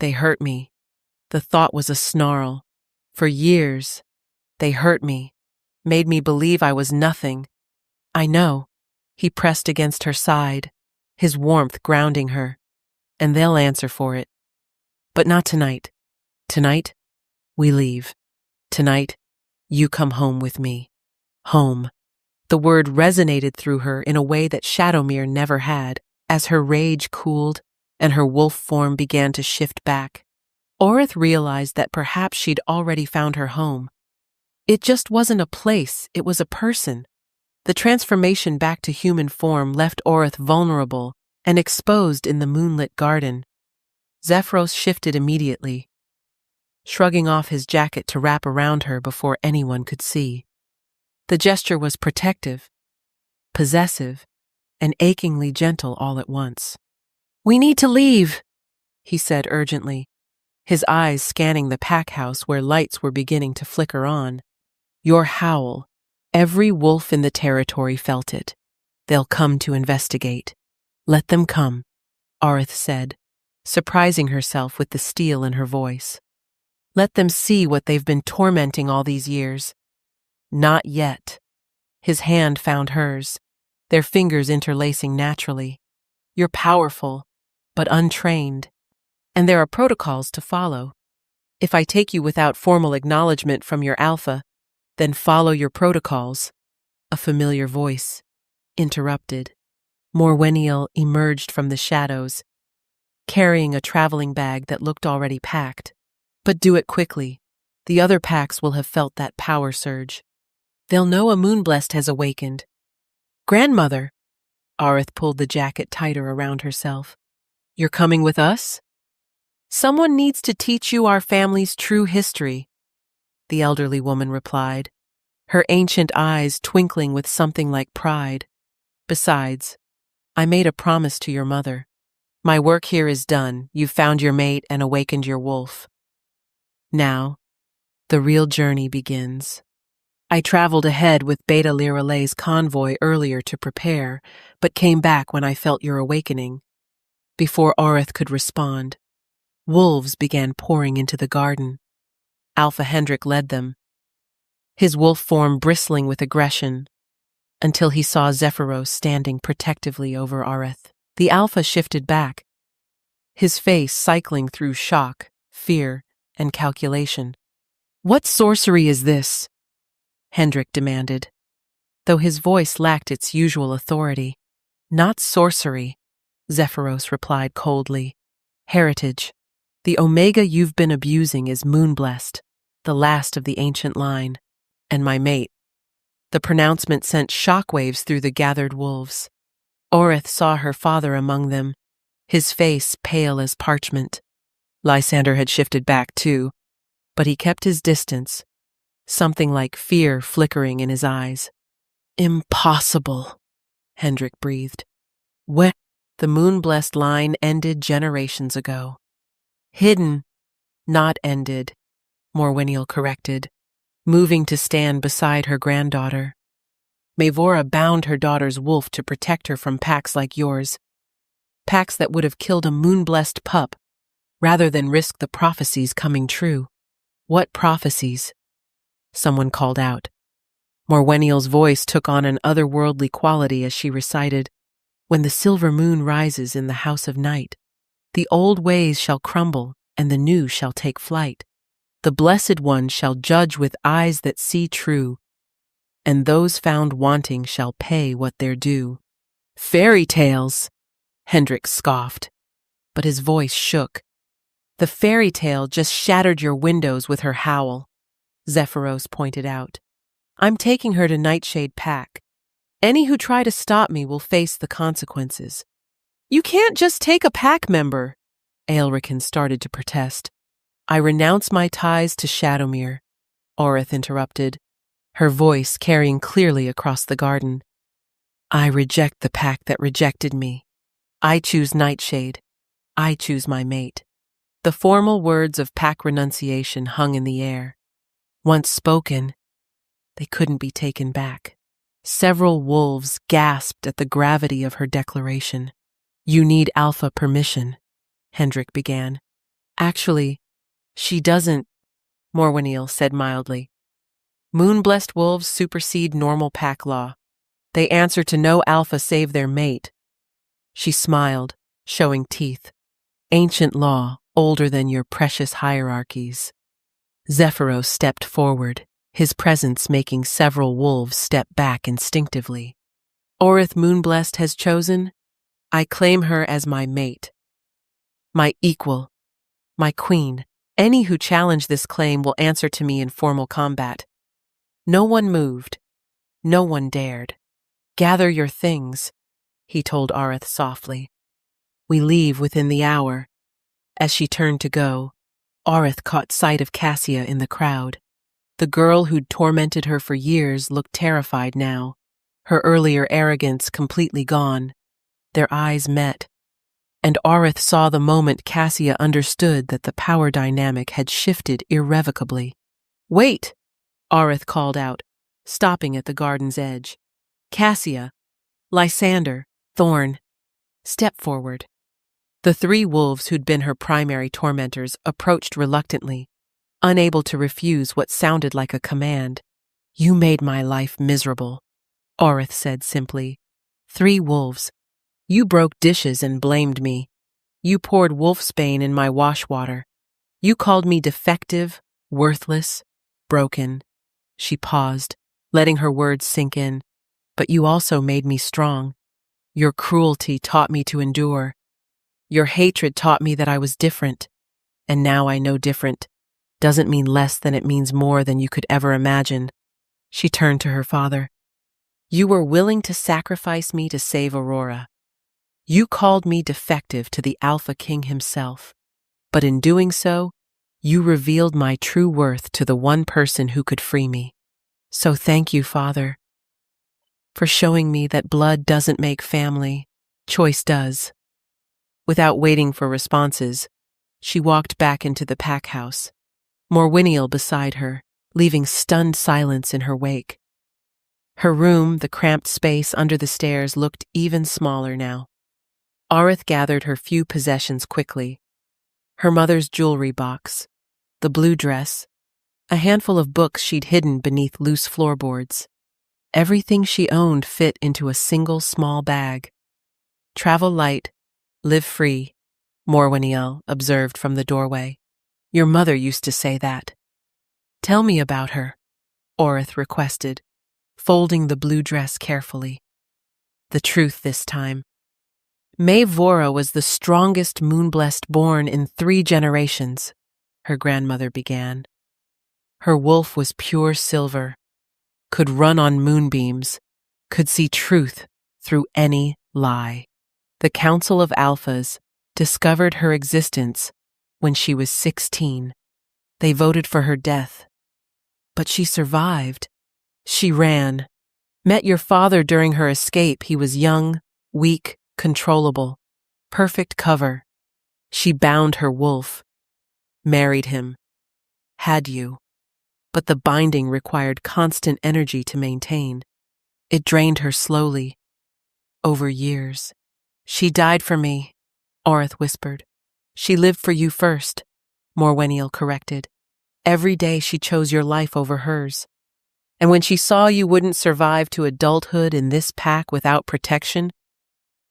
They hurt me. The thought was a snarl. For years, they hurt me, made me believe I was nothing. I know. He pressed against her side, his warmth grounding her. And they'll answer for it. But not tonight. Tonight, we leave. Tonight, you come home with me. Home. The word resonated through her in a way that Shadowmere never had, as her rage cooled and her wolf form began to shift back. Oreth realized that perhaps she'd already found her home. It just wasn't a place, it was a person. The transformation back to human form left Oreth vulnerable and exposed in the moonlit garden. Zephyros shifted immediately, shrugging off his jacket to wrap around her before anyone could see. The gesture was protective, possessive, and achingly gentle all at once. We need to leave, he said urgently, his eyes scanning the pack house where lights were beginning to flicker on. Your howl. Every wolf in the territory felt it. They'll come to investigate. Let them come, Oreth said, surprising herself with the steel in her voice. Let them see what they've been tormenting all these years. Not yet. His hand found hers, their fingers interlacing naturally. You're powerful, but untrained, and there are protocols to follow. If I take you without formal acknowledgement from your alpha, then follow your protocols. A familiar voice interrupted. Morwenniel emerged from the shadows, carrying a traveling bag that looked already packed. But do it quickly. The other packs will have felt that power surge. They'll know a moonblessed has awakened. Grandmother! Oreth pulled the jacket tighter around herself. You're coming with us? Someone needs to teach you our family's true history, the elderly woman replied, her ancient eyes twinkling with something like pride. Besides, I made a promise to your mother. My work here is done. You've found your mate and awakened your wolf. Now, the real journey begins. I traveled ahead with Beta Liralay's convoy earlier to prepare, but came back when I felt your awakening. Before Oreth could respond, wolves began pouring into the garden. Alpha Hendrik led them, his wolf form bristling with aggression, until he saw Zephyros standing protectively over Oreth. The Alpha shifted back, his face cycling through shock, fear, and calculation. What sorcery is this? Hendrik demanded, though his voice lacked its usual authority. Not sorcery, Zephyros replied coldly. Heritage. The Omega you've been abusing is moonblessed, the last of the ancient line, and my mate. The pronouncement sent shockwaves through the gathered wolves. Oreth saw her father among them, his face pale as parchment. Lysander had shifted back too, but he kept his distance, something like fear flickering in his eyes. Impossible, Hendrik breathed. When the moon-blessed line ended generations ago. Hidden, not ended, Morwenniel corrected, moving to stand beside her granddaughter. Mavora bound her daughter's wolf to protect her from packs like yours, packs that would have killed a moon-blessed pup, rather than risk the prophecies coming true. What prophecies? Someone called out. Morwenniel's voice took on an otherworldly quality as she recited, When the silver moon rises in the house of night, the old ways shall crumble, and the new shall take flight. The Blessed One shall judge with eyes that see true, and those found wanting shall pay what they're due. Fairy tales, Hendrik scoffed, but his voice shook. The fairy tale just shattered your windows with her howl, Zephyros pointed out. I'm taking her to Nightshade Pack. Any who try to stop me will face the consequences. You can't just take a pack member, Aelrican started to protest. I renounce my ties to Shadowmere. Orith interrupted, her voice carrying clearly across the garden. I reject the pack that rejected me. I choose Nightshade. I choose my mate. The formal words of pack renunciation hung in the air. Once spoken, they couldn't be taken back. Several wolves gasped at the gravity of her declaration. You need alpha permission, Hendrik began. Actually, she doesn't, Morwenil said mildly. Moon-blessed wolves supersede normal pack law. They answer to no alpha save their mate. She smiled, showing teeth. Ancient law, older than your precious hierarchies. Zephyros stepped forward, his presence making several wolves step back instinctively. Orith Moonblessed has chosen, I claim her as my mate. My equal, my queen. Any who challenge this claim will answer to me in formal combat. No one moved. No one dared. Gather your things, he told Arith softly. We leave within the hour. As she turned to go, Arith caught sight of Cassia in the crowd. The girl who'd tormented her for years looked terrified now, her earlier arrogance completely gone. Their eyes met, and Arith saw the moment Cassia understood that the power dynamic had shifted irrevocably. Wait! Arith called out, stopping at the garden's edge. Cassia, Lysander, Thorn, step forward. The three wolves who'd been her primary tormentors approached reluctantly, unable to refuse what sounded like a command. You made my life miserable, Arith said simply. 3 wolves. You broke dishes and blamed me. You poured wolfsbane in my washwater. You called me defective, worthless, broken. She paused, letting her words sink in. But you also made me strong. Your cruelty taught me to endure. Your hatred taught me that I was different. And now I know different doesn't mean less than it means more than you could ever imagine. She turned to her father. You were willing to sacrifice me to save Aurora. You called me defective to the Alpha King himself. But in doing so, you revealed my true worth to the one person who could free me. So thank you, Father, for showing me that blood doesn't make family, choice does. Without waiting for responses, she walked back into the pack house, Morwenil beside her, leaving stunned silence in her wake. Her room, the cramped space under the stairs, looked even smaller now. Arith gathered her few possessions quickly. Her mother's jewelry box, the blue dress, a handful of books she'd hidden beneath loose floorboards. Everything she owned fit into a single small bag. Travel light, live free, Morwenil observed from the doorway. Your mother used to say that. Tell me about her, Orith requested, folding the blue dress carefully. The truth this time. May Vora was the strongest moonblessed born in 3 generations, her grandmother began. Her wolf was pure silver, could run on moonbeams, could see truth through any lie. The Council of Alphas discovered her existence when she was 16. They voted for her death. But she survived. She ran. Met your father during her escape. He was young, weak, controllable. Perfect cover. She bound her wolf. Married him. Had you. But the binding required constant energy to maintain. It drained her slowly. Over years. She died for me, Orith whispered. She lived for you first, Morwenil corrected. Every day she chose your life over hers. And when she saw you wouldn't survive to adulthood in this pack without protection,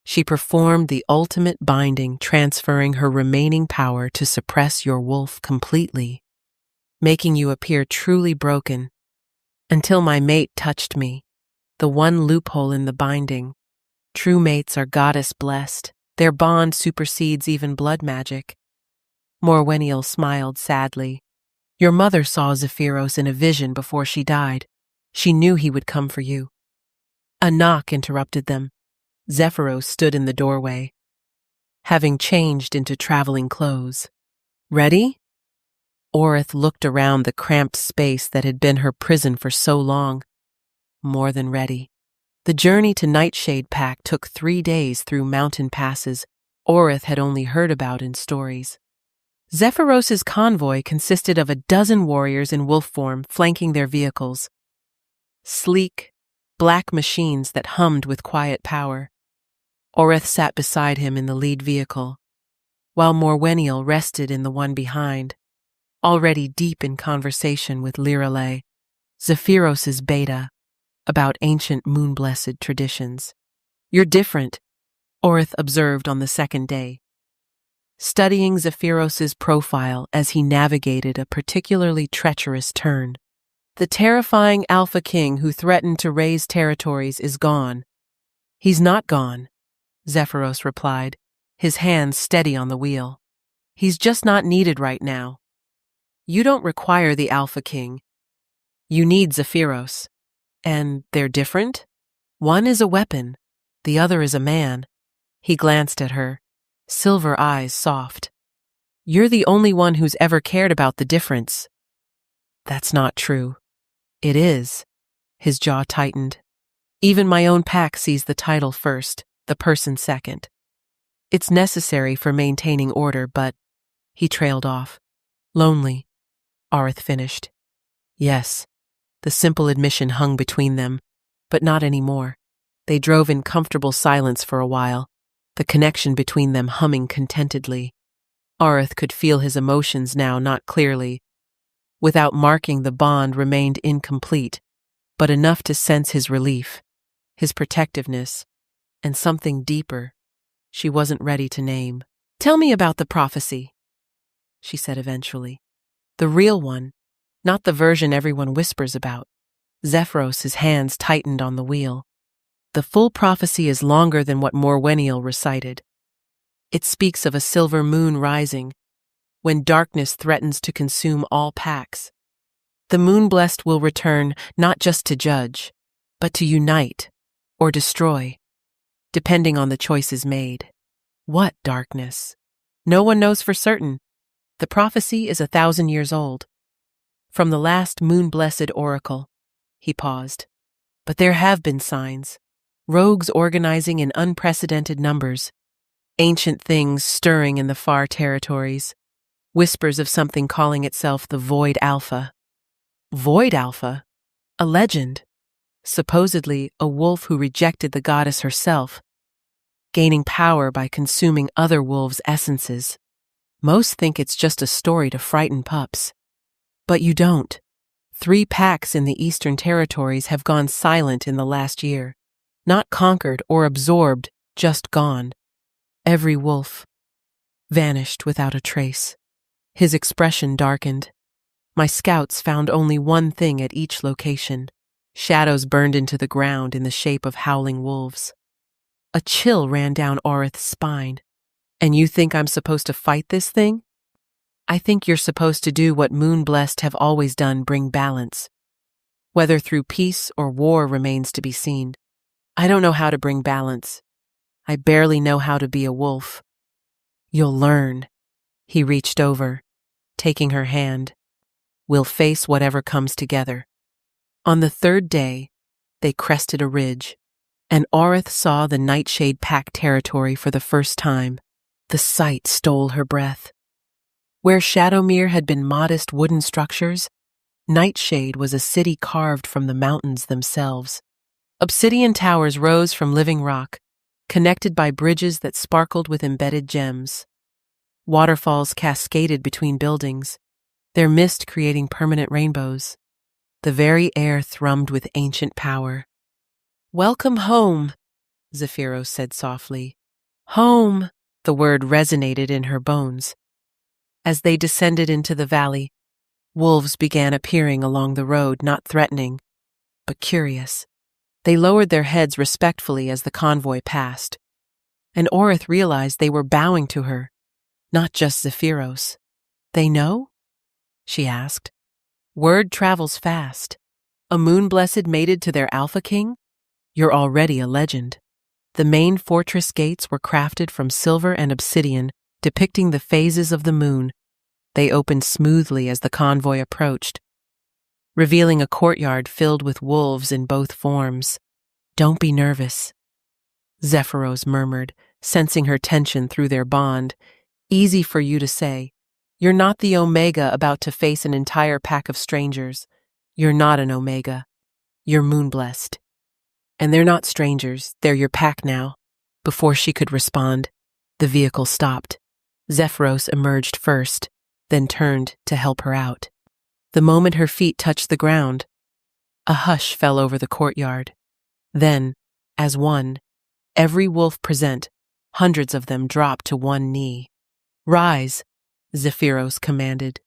she performed the ultimate binding, transferring her remaining power to suppress your wolf completely, making you appear truly broken, until my mate touched me, the one loophole in the binding. True mates are goddess-blessed. Their bond supersedes even blood magic. Morwenil smiled sadly. Your mother saw Zephyros in a vision before she died. She knew he would come for you. A knock interrupted them. Zephyros stood in the doorway, having changed into traveling clothes. Ready? Orith looked around the cramped space that had been her prison for so long. More than ready. The journey to Nightshade Pack took 3 days through mountain passes Orith had only heard about in stories. Zephyros's convoy consisted of 12 warriors in wolf form flanking their vehicles. Sleek, black machines that hummed with quiet power. Orith sat beside him in the lead vehicle, while Morwennial rested in the one behind, already deep in conversation with Lirelei, Zephyros's beta, about ancient moon-blessed traditions. "You're different," Orith observed on the second day, studying Zephyros's profile as he navigated a particularly treacherous turn. "The terrifying Alpha King who threatened to raise territories is gone." "He's not gone," Zephyros replied, his hands steady on the wheel. "He's just not needed right now. You don't require the Alpha King. You need Zephyros. And they're different? One is a weapon, the other is a man." He glanced at her, silver eyes soft. "You're the only one who's ever cared about the difference." "That's not true." "It is." His jaw tightened. "Even my own pack sees the title first, the person second. It's necessary for maintaining order, but—" He trailed off. "Lonely," Orith finished. Yes, the simple admission hung between them, but not anymore. They drove in comfortable silence for a while, the connection between them humming contentedly. Orith could feel his emotions now not clearly. Without marking, the bond remained incomplete, but enough to sense his relief, his protectiveness, and something deeper she wasn't ready to name. "Tell me about the prophecy," she said eventually. "The real one, not the version everyone whispers about." Zephyros's hands tightened on the wheel. "The full prophecy is longer than what Morwennial recited. It speaks of a silver moon rising, when darkness threatens to consume all packs. The moon-blessed will return not just to judge, but to unite or destroy, depending on the choices made." "What darkness?" "No one knows for certain. The prophecy is 1,000 years old. From the last moon-blessed oracle." He paused. "But there have been signs. Rogues organizing in unprecedented numbers. Ancient things stirring in the far territories. Whispers of something calling itself the Void Alpha." "Void Alpha? A legend. Supposedly a wolf who rejected the goddess herself, gaining power by consuming other wolves' essences. Most think it's just a story to frighten pups. But you don't. 3 packs in the Eastern Territories have gone silent in the last year. Not conquered or absorbed, just gone. Every wolf vanished without a trace." His expression darkened. "My scouts found only one thing at each location. Shadows burned into the ground in the shape of howling wolves." A chill ran down Orith's spine. "And you think I'm supposed to fight this thing?" "I think you're supposed to do what Moon-Blessed have always done, bring balance. Whether through peace or war remains to be seen. I don't know how to bring balance. I barely know how to be a wolf." "You'll learn." He reached over, taking her hand. "We'll face whatever comes together." On the 3rd day, they crested a ridge, and Orith saw the Nightshade Pack territory for the first time. The sight stole her breath. Where Shadowmere had been modest wooden structures, Nightshade was a city carved from the mountains themselves. Obsidian towers rose from living rock, connected by bridges that sparkled with embedded gems. Waterfalls cascaded between buildings, their mist creating permanent rainbows. The very air thrummed with ancient power. "Welcome home," Zephyros said softly. "Home," the word resonated in her bones. As they descended into the valley, wolves began appearing along the road, not threatening, but curious. They lowered their heads respectfully as the convoy passed, and Orith realized they were bowing to her, not just Zephyros. "They know?" she asked. "Word travels fast. A moon-blessed mated to their Alpha King? You're already a legend." The main fortress gates were crafted from silver and obsidian, depicting the phases of the moon. They opened smoothly as the convoy approached, revealing a courtyard filled with wolves in both forms. "Don't be nervous," Zephyros murmured, sensing her tension through their bond. "Easy for you to say. You're not the Omega about to face an entire pack of strangers. You're not an Omega. You're moon-blessed. And they're not strangers, they're your pack now." Before she could respond, the vehicle stopped. Zephyros emerged first, then turned to help her out. The moment her feet touched the ground, a hush fell over the courtyard. Then, as one, every wolf present, hundreds of them dropped to one knee. "Rise," Zephyros commanded,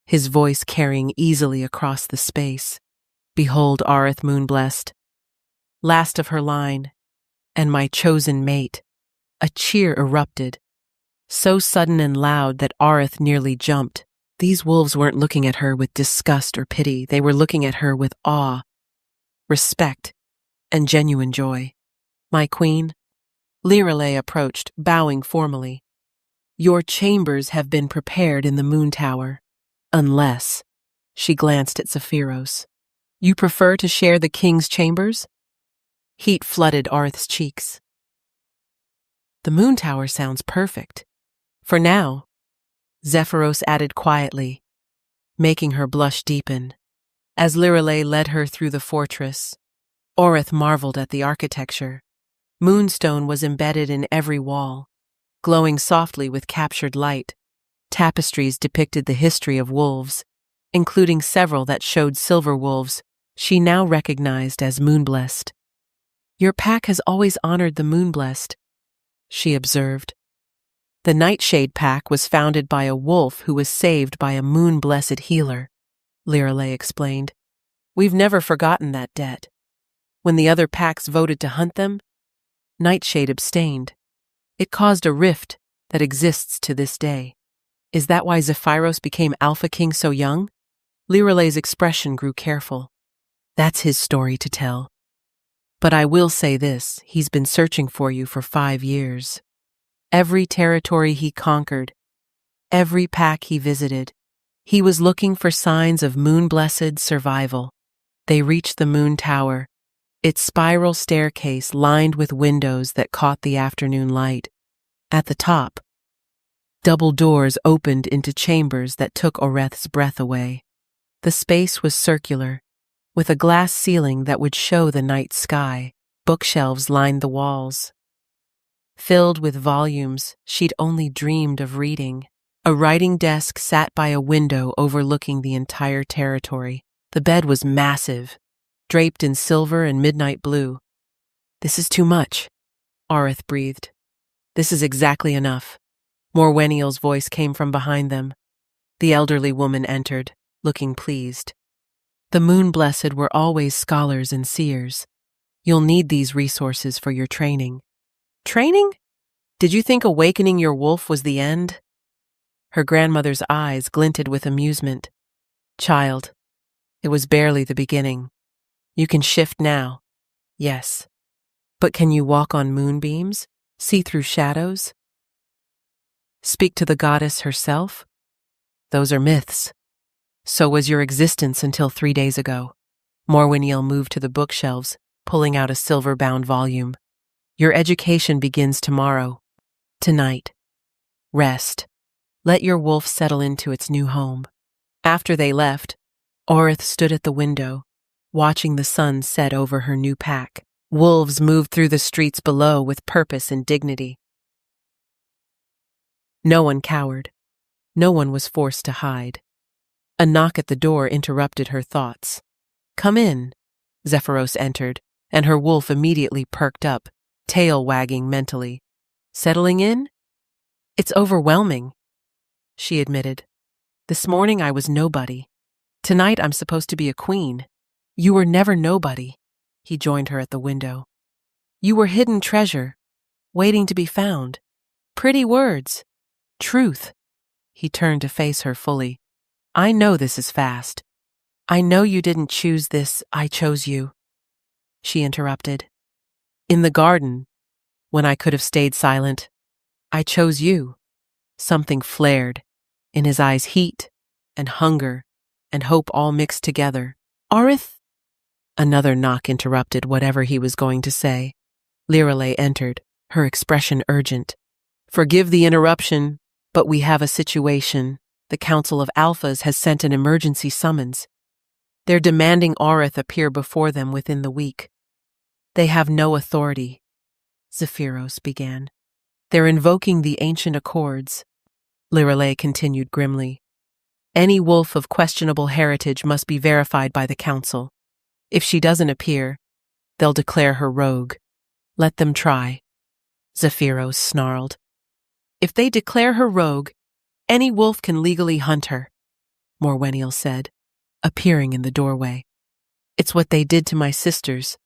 his voice carrying easily across the space. "Behold Arith Moonblessed, last of her line, and my chosen mate." A cheer erupted, so sudden and loud that Arith nearly jumped. These wolves weren't looking at her with disgust or pity. They were looking at her with awe, respect, and genuine joy. "My queen," Lirelei approached, bowing formally. "Your chambers have been prepared in the moon tower. Unless," she glanced at Zephyros, "you prefer to share the king's chambers?" Heat flooded Arith's cheeks. "The moon tower sounds perfect. For now," Zephyros added quietly, making her blush deepen. As Lirelei led her through the fortress, Orith marveled at the architecture. Moonstone was embedded in every wall, glowing softly with captured light. Tapestries depicted the history of wolves, including several that showed silver wolves she now recognized as moonblessed. "Your pack has always honored the moonblessed," she observed. "The Nightshade pack was founded by a wolf who was saved by a moon-blessed healer," Lirelei explained. "We've never forgotten that debt. When the other packs voted to hunt them, Nightshade abstained. It caused a rift that exists to this day." "Is that why Zephyros became Alpha King so young?" Lirelei's expression grew careful. "That's his story to tell. But I will say this, he's been searching for you for 5 years. Every territory he conquered, every pack he visited, he was looking for signs of moon-blessed survival." They reached the moon tower, its spiral staircase lined with windows that caught the afternoon light. At the top, double doors opened into chambers that took Oreth's breath away. The space was circular, with a glass ceiling that would show the night sky. Bookshelves lined the walls, filled with volumes she'd only dreamed of reading. A writing desk sat by a window overlooking the entire territory. The bed was massive, draped in silver and midnight blue. "This is too much," Arith breathed. "This is exactly enough." Morwenniel's voice came from behind them. The elderly woman entered, looking pleased. "The Moon-Blessed were always scholars and seers. You'll need these resources for your training." "Training? Did you think awakening your wolf was the end?" Her grandmother's eyes glinted with amusement. "Child, it was barely the beginning. You can shift now, yes. But can you walk on moonbeams, see through shadows? Speak to the goddess herself? Those are myths. So was your existence until 3 days ago." Morwenniel moved to the bookshelves, pulling out a silver-bound volume. "Your education begins tomorrow. Tonight. Rest. Let your wolf settle into its new home." After they left, Orith stood at the window, watching the sun set over her new pack. Wolves moved through the streets below with purpose and dignity. No one cowered. No one was forced to hide. A knock at the door interrupted her thoughts. "Come in." Zephyros entered, and her wolf immediately perked up, tail wagging mentally. "Settling in?" "It's overwhelming," she admitted. "This morning I was nobody. Tonight I'm supposed to be a queen." "You were never nobody," he joined her at the window. "You were hidden treasure, waiting to be found. Pretty words. Truth." He turned to face her fully. "I know this is fast. I know you didn't choose this, I chose you," she interrupted. "In the garden, when I could have stayed silent, I chose you." Something flared, in his eyes heat and hunger and hope all mixed together. "Arith?" Another knock interrupted whatever he was going to say. Lirelei entered, her expression urgent. "Forgive the interruption, but we have a situation. The Council of Alphas has sent an emergency summons. They're demanding Aurith appear before them within the week. They have no authority," Zephyros began. "They're invoking the ancient accords," Lirelei continued grimly. "Any wolf of questionable heritage must be verified by the Council. If she doesn't appear, they'll declare her rogue. Let them try," Zephyros snarled. "If they declare her rogue, any wolf can legally hunt her," Morwenniel said, appearing in the doorway. "It's what they did to my sisters,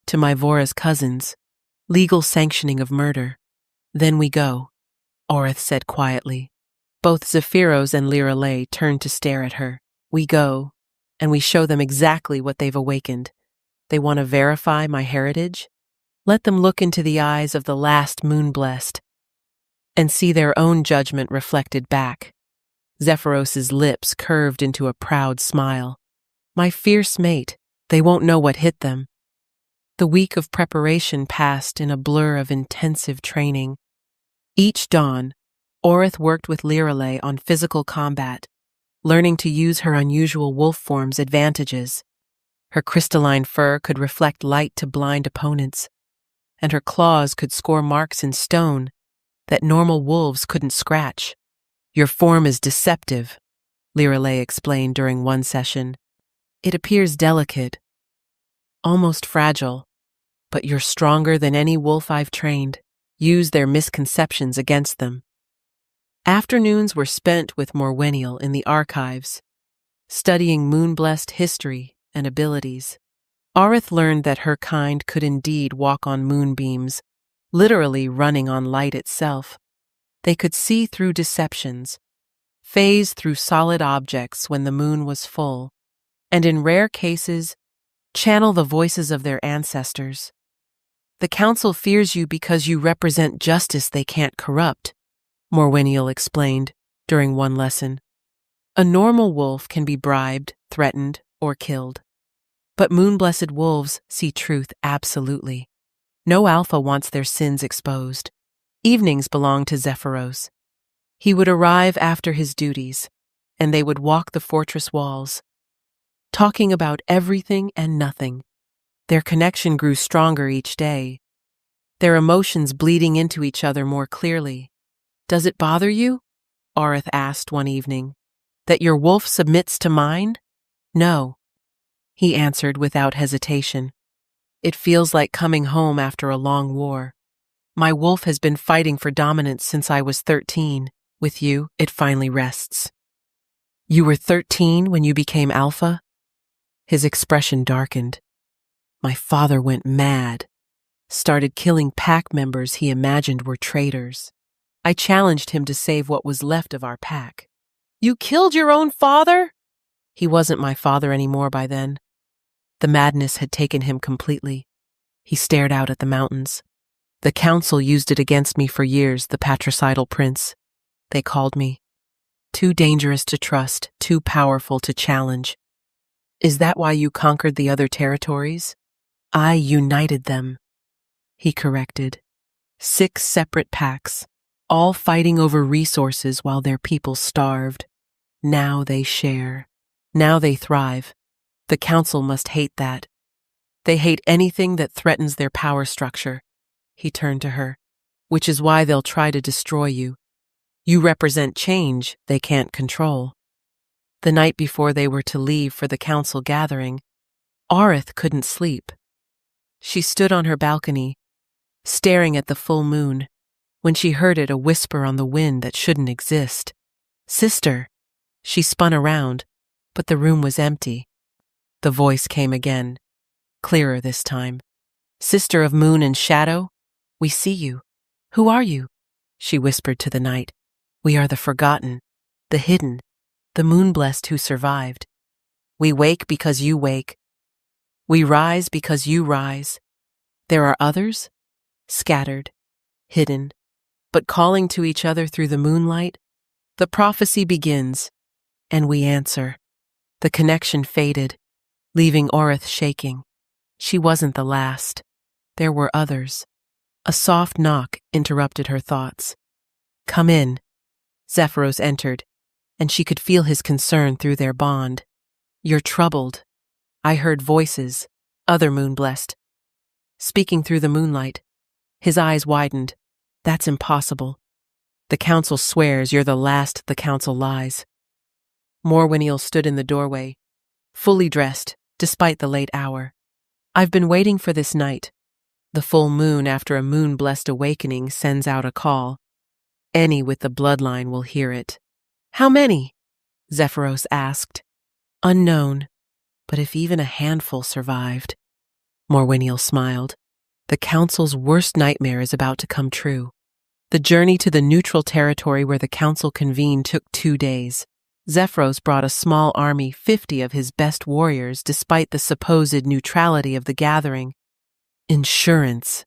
to my Vora's cousins. Legal sanctioning of murder. Then we go," Aurith said quietly. Both Zephyros and Lirelei turned to stare at her. "We go, and we show them exactly what they've awakened. They want to verify my heritage? Let them look into the eyes of the last moon-blessed and see their own judgment reflected back." Zephyros's lips curved into a proud smile. "My fierce mate, they won't know what hit them." The week of preparation passed in a blur of intensive training. Each dawn, Aurith worked with Lirelei on physical combat, learning to use her unusual wolf form's advantages. Her crystalline fur could reflect light to blind opponents, and her claws could score marks in stone that normal wolves couldn't scratch. "Your form is deceptive," Lirelei explained during one session. "It appears delicate, almost fragile, but you're stronger than any wolf I've trained. Use their misconceptions against them." Afternoons were spent with Morwenniel in the archives, studying moon-blessed history and abilities. Aurith learned that her kind could indeed walk on moonbeams, literally running on light itself. They could see through deceptions, phase through solid objects when the moon was full, and in rare cases, channel the voices of their ancestors. "The Council fears you because you represent justice they can't corrupt," Morwenniel explained during one lesson. "A normal wolf can be bribed, threatened, or killed. But moon-blessed wolves see truth absolutely. No alpha wants their sins exposed." Evenings belonged to Zephyros. He would arrive after his duties, and they would walk the fortress walls, talking about everything and nothing. Their connection grew stronger each day, their emotions bleeding into each other more clearly. "Does it bother you?" Aurith asked one evening. "That your wolf submits to mine?" "No," he answered without hesitation. "It feels like coming home after a long war. My wolf has been fighting for dominance since I was 13. With you, it finally rests." "You were 13 when you became alpha?" His expression darkened. "My father went mad, started killing pack members he imagined were traitors. I challenged him to save what was left of our pack." "You killed your own father?" He wasn't my father anymore by then. The madness had taken him completely. He stared out at the mountains. "The Council used it against me for years, the patricidal prince. They called me. Too dangerous to trust, too powerful to challenge. Is that why you conquered the other territories?" "I united them," he corrected. 6 separate packs, all fighting over resources while their people starved. Now they share. Now they thrive. The Council must hate that. They hate anything that threatens their power structure. He turned to her. "Which is why they'll try to destroy you. You represent change they can't control." The night before they were to leave for the Council gathering, Aurith couldn't sleep. She stood on her balcony, staring at the full moon, when she heard it a whisper on the wind that shouldn't exist. "Sister." She spun around, but the room was empty. The voice came again, clearer this time. "Sister of moon and shadow, we see you. Who are you?" She whispered to the night. "We are the forgotten, the hidden, the moon-blessed who survived. We wake because you wake. We rise because you rise. There are others, scattered, hidden, but calling to each other through the moonlight. The prophecy begins, and we answer. The connection faded, leaving Orith shaking. She wasn't the last. There were others. A soft knock interrupted her thoughts. "Come in." Zephyros entered, and she could feel his concern through their bond. "You're troubled." I heard voices, other moon-blessed. Speaking through the moonlight, his eyes widened. "That's impossible. The council swears you're the last the council lies." Morwenil stood in the doorway, fully dressed, despite the late hour. "I've been waiting for this night. The full moon after a moon-blessed awakening sends out a call. Any with the bloodline will hear it." "How many?" Zephyros asked. "Unknown, but if even a handful survived." Morwenil smiled. "The council's worst nightmare is about to come true." The journey to the neutral territory where the council convened took 2 days. Zephyros brought a small army, 50 of his best warriors, despite the supposed neutrality of the gathering. "Insurance,"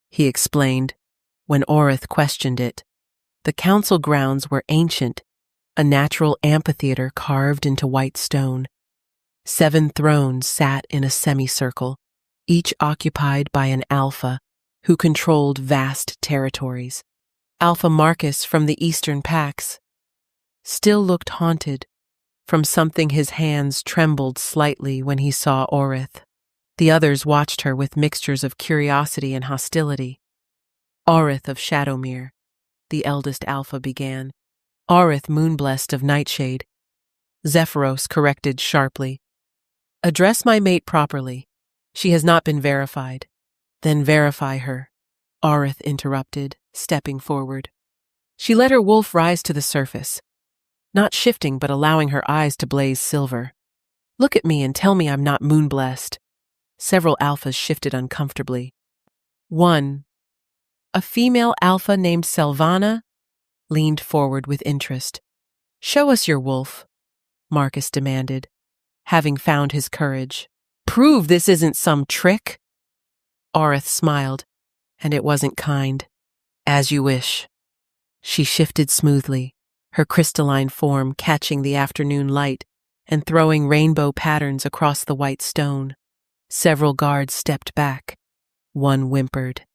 he explained, when Orith questioned it. The council grounds were ancient, a natural amphitheater carved into white stone. 7 thrones sat in a semicircle, each occupied by an alpha who controlled vast territories. Alpha Marcus from the Eastern Pax still looked haunted. From something his hands trembled slightly when he saw Orith. The others watched her with mixtures of curiosity and hostility. "Orith of Shadowmere," the eldest alpha began. "Orith Moonblessed of Nightshade," Zephyros corrected sharply. "Address my mate properly. She has not been verified." "Then verify her," Orith interrupted, stepping forward. She let her wolf rise to the surface, not shifting but allowing her eyes to blaze silver. "Look at me and tell me I'm not moon-blessed." Several alphas shifted uncomfortably. One, a female alpha named Selvana, leaned forward with interest. "Show us your wolf," Marcus demanded, having found his courage. "Prove this isn't some trick." Orith smiled, and it wasn't kind. "As you wish." She shifted smoothly, her crystalline form catching the afternoon light and throwing rainbow patterns across the white stone. Several guards stepped back. One whimpered.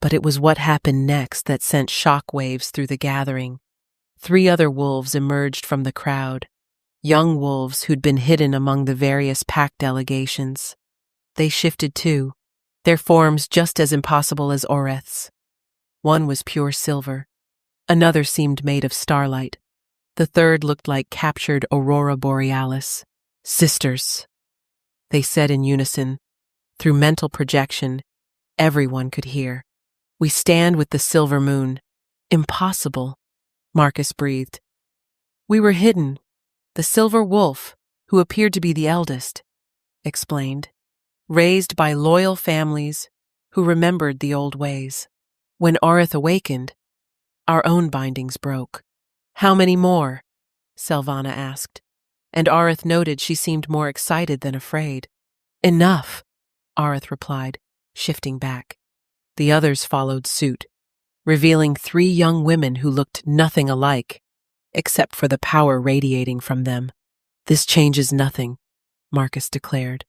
But it was what happened next that sent shockwaves through the gathering. 3 other wolves emerged from the crowd, young wolves who'd been hidden among the various pack delegations. They shifted too, their forms just as impossible as Orith's. One was pure silver. Another seemed made of starlight. The third looked like captured aurora borealis. "Sisters," they said in unison. Through mental projection, everyone could hear. "We stand with the silver moon." "Impossible," Marcus breathed. "We were hidden. The silver wolf, who appeared to be the eldest," explained, "raised by loyal families who remembered the old ways. When Orith awakened, our own bindings broke." "How many more?" Selvana asked, and Orith noted she seemed more excited than afraid. "Enough," Orith replied, shifting back. The others followed suit, revealing 3 young women who looked nothing alike, except for the power radiating from them. "This changes nothing," Marcus declared,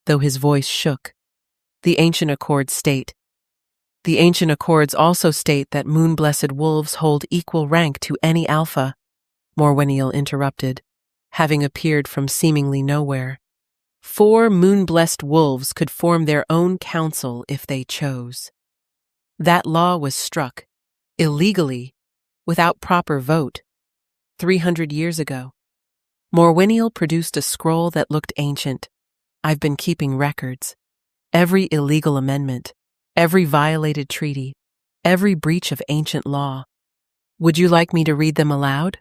though his voice shook. The ancient accords also state that moon-blessed wolves hold equal rank to any alpha," Morwenil interrupted, having appeared from seemingly nowhere. 4 moon-blessed wolves could form their own council if they chose. That law was struck, illegally, without proper vote, 300 years ago. Morwenil produced a scroll that looked ancient. "I've been keeping records. Every illegal amendment, every violated treaty, every breach of ancient law. Would you like me to read them aloud?"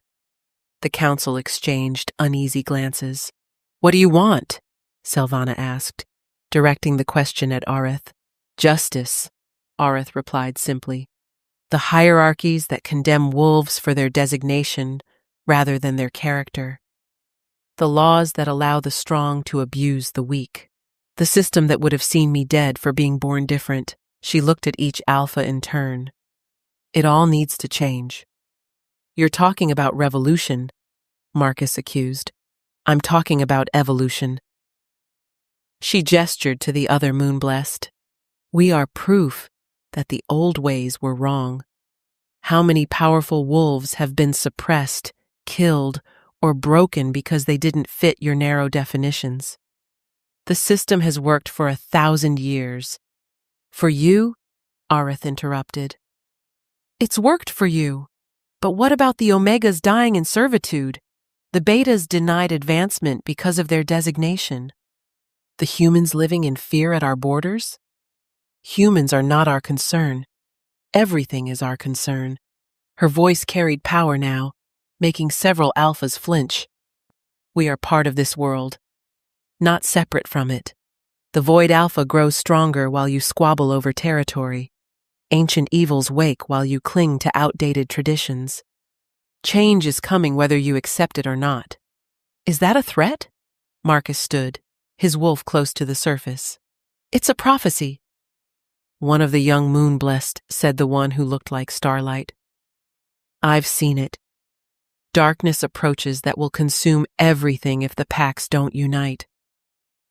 The council exchanged uneasy glances. "What do you want?" Selvana asked, directing the question at Orith. "Justice," Orith replied simply. "The hierarchies that condemn wolves for their designation rather than their character. The laws that allow the strong to abuse the weak. The system that would have seen me dead for being born different." She looked at each alpha in turn. "It all needs to change." You're talking about revolution, Marcus accused. I'm talking about evolution. She gestured to the other Moonblessed. We are proof that the old ways were wrong. How many powerful wolves have been suppressed, killed, or broken because they didn't fit your narrow definitions? The system has worked for 1,000 years. For you, Arith interrupted. It's worked for you. But what about the Omegas dying in servitude? The Betas denied advancement because of their designation. The humans living in fear at our borders? Humans are not our concern. Everything is our concern. Her voice carried power now, making several alphas flinch. We are part of this world, not separate from it. The Void Alpha grows stronger while you squabble over territory. Ancient evils wake while you cling to outdated traditions. Change is coming whether you accept it or not. Is that a threat? Marcus stood, his wolf close to the surface. It's a prophecy. One of the young Moonblessed, said the one who looked like starlight. I've seen it. Darkness approaches that will consume everything if the packs don't unite.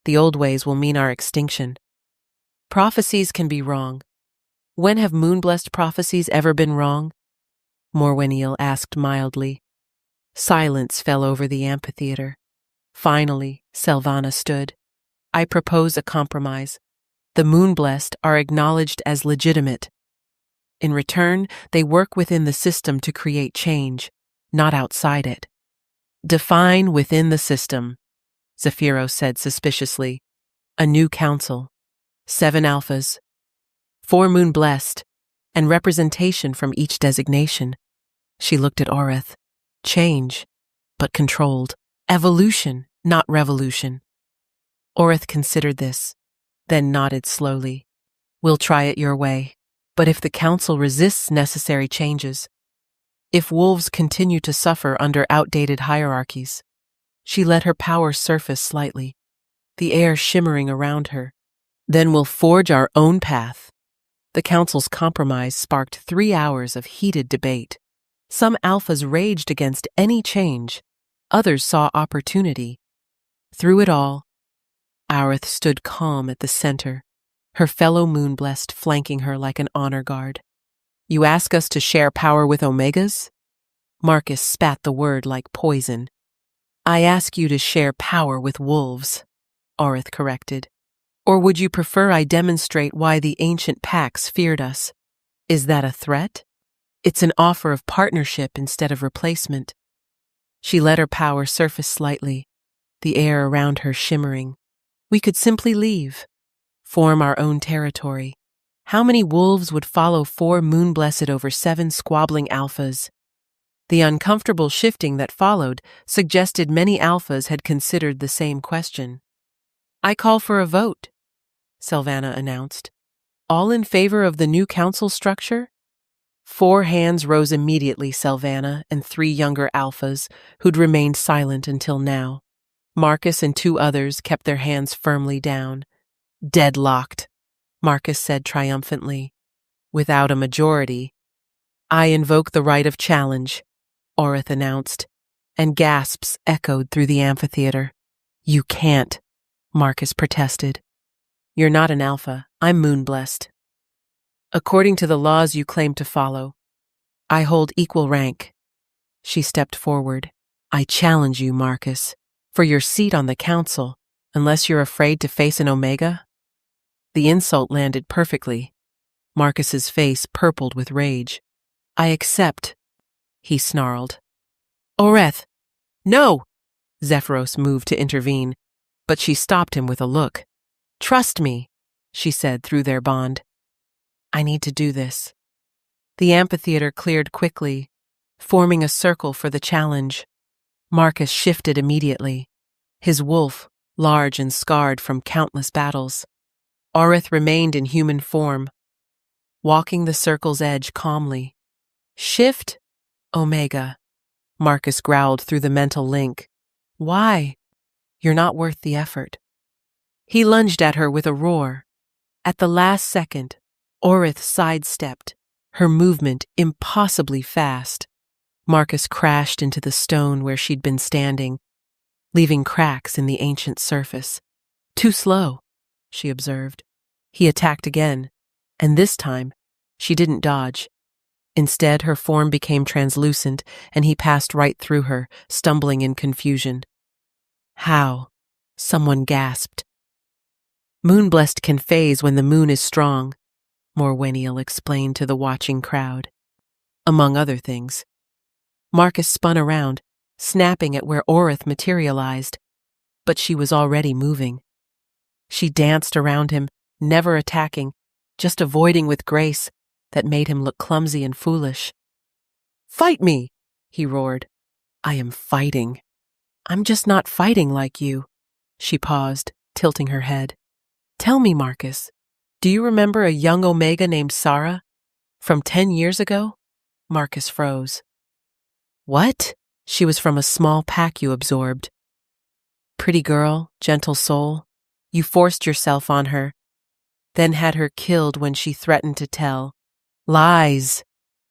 The old ways will mean our extinction. Prophecies can be wrong. When have Moonblessed prophecies ever been wrong? Morwenniel asked mildly. Silence fell over the amphitheater. Finally, Selvana stood. I propose a compromise. The Moonblessed are acknowledged as legitimate. In return, they work within the system to create change, not outside it. Define within the system, Zephyros said suspiciously. A new council. 7 alphas. 4 Moonblessed, and representation from each designation. She looked at Orith. Change, but controlled. Evolution, not revolution. Orith considered this, then nodded slowly. We'll try it your way. But if the council resists necessary changes, if wolves continue to suffer under outdated hierarchies, she let her power surface slightly, the air shimmering around her. Then we'll forge our own path. The council's compromise sparked 3 hours of heated debate. Some alphas raged against any change. Others saw opportunity. Through it all, Aurith stood calm at the center, her fellow Moonblessed flanking her like an honor guard. You ask us to share power with Omegas? Marcus spat the word like poison. I ask you to share power with wolves, Aurith corrected. Or would you prefer I demonstrate why the ancient packs feared us? Is that a threat? It's an offer of partnership instead of replacement. She let her power surface slightly, the air around her shimmering. We could simply leave, form our own territory. How many wolves would follow 4 Moonblessed over 7 squabbling alphas? The uncomfortable shifting that followed suggested many alphas had considered the same question. I call for a vote, Selvana announced. All in favor of the new council structure? 4 hands rose immediately, Selvana and 3 younger alphas who'd remained silent until now. Marcus and 2 others kept their hands firmly down. Deadlocked, Marcus said triumphantly. Without a majority. I invoke the right of challenge, Orith announced, and gasps echoed through the amphitheater. You can't, Marcus protested. You're not an alpha. I'm Moonblessed. According to the laws you claim to follow, I hold equal rank. She stepped forward. I challenge you, Marcus, for your seat on the council, unless you're afraid to face an Omega. The insult landed perfectly. Marcus's face purpled with rage. I accept, he snarled. Oreth! No! Zephyros moved to intervene, but she stopped him with a look. Trust me, she said through their bond. I need to do this. The amphitheater cleared quickly, forming a circle for the challenge. Marcus shifted immediately, his wolf large and scarred from countless battles. Orith remained in human form, walking the circle's edge calmly. Shift, Omega, Marcus growled through the mental link. Why? You're not worth the effort. He lunged at her with a roar. At the last second, Orith sidestepped, her movement impossibly fast. Marcus crashed into the stone where she'd been standing, leaving cracks in the ancient surface. Too slow, she observed. He attacked again, and this time, she didn't dodge. Instead, her form became translucent, and he passed right through her, stumbling in confusion. How? Someone gasped. Moonblessed can phase when the moon is strong, Morwenniel explained to the watching crowd. Among other things. Marcus spun around, snapping at where Orith materialized, but she was already moving. She danced around him, never attacking, just avoiding with grace that made him look clumsy and foolish. "Fight me!" he roared. "I am fighting. I'm just not fighting like you." She paused, tilting her head. "Tell me, Marcus, do you remember a young Omega named Sarah? From 10 years ago?" Marcus froze. "What?" She was from a small pack you absorbed. Pretty girl, gentle soul. You forced yourself on her, then had her killed when she threatened to tell. Lies!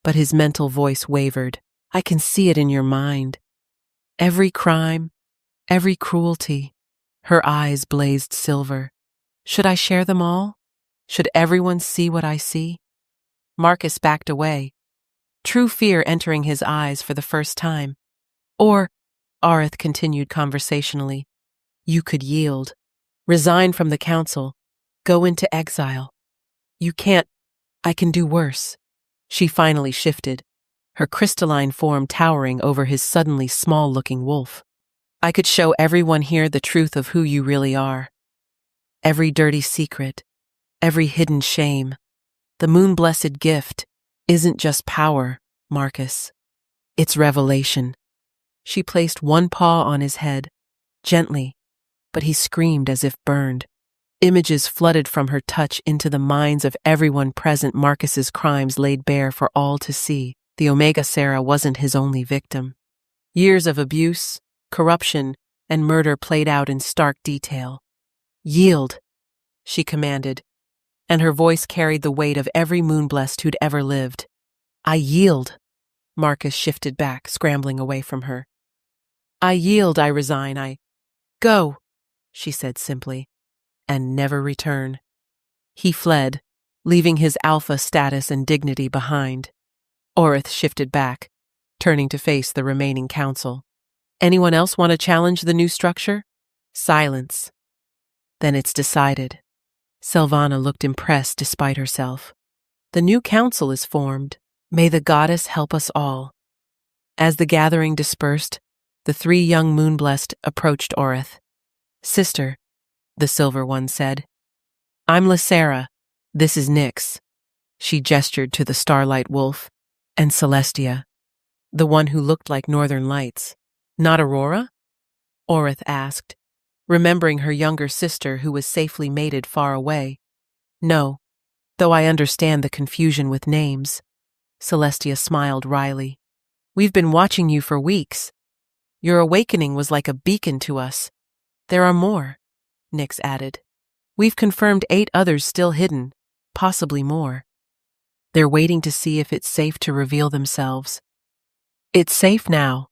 But his mental voice wavered. "I can see it in your mind. Every crime, every cruelty." Her eyes blazed silver. "Should I share them all? Should everyone see what I see?" Marcus backed away, true fear entering his eyes for the first time. "Or," Arith continued conversationally, "you could yield, resign from the council, go into exile. You can't. I can do worse." She finally shifted, her crystalline form towering over his suddenly small-looking wolf. "I could show everyone here the truth of who you really are. Every dirty secret, every hidden shame. The moon-blessed gift isn't just power, Marcus. It's revelation." She placed one paw on his head, gently, but he screamed as if burned. Images flooded from her touch into the minds of everyone present. Marcus's crimes laid bare for all to see. The Omega Sarah wasn't his only victim. Years of abuse, corruption, and murder played out in stark detail. "Yield," she commanded, and her voice carried the weight of every moonblessed who'd ever lived. "I yield." Marcus shifted back, scrambling away from her. "I yield, I resign, I go," she said simply, "and never return." He fled, leaving his alpha status and dignity behind. Orith shifted back, turning to face the remaining council. "Anyone else want to challenge the new structure?" Silence. "Then it's decided." Silvana looked impressed despite herself. "The new council is formed. May the goddess help us all." As the gathering dispersed, the 3 young moonblessed approached Orith. "Sister," the silver one said, "I'm Lysera. This is Nyx." She gestured to the starlight wolf. "And Celestia, the one who looked like northern lights. Not Aurora?" Orith asked, remembering her younger sister who was safely mated far away. "No, though I understand the confusion with names." Celestia smiled wryly. "We've been watching you for weeks. Your awakening was like a beacon to us. There are more," Nyx added. "We've confirmed 8 others still hidden, possibly more. They're waiting to see if it's safe to reveal themselves." "It's safe now,"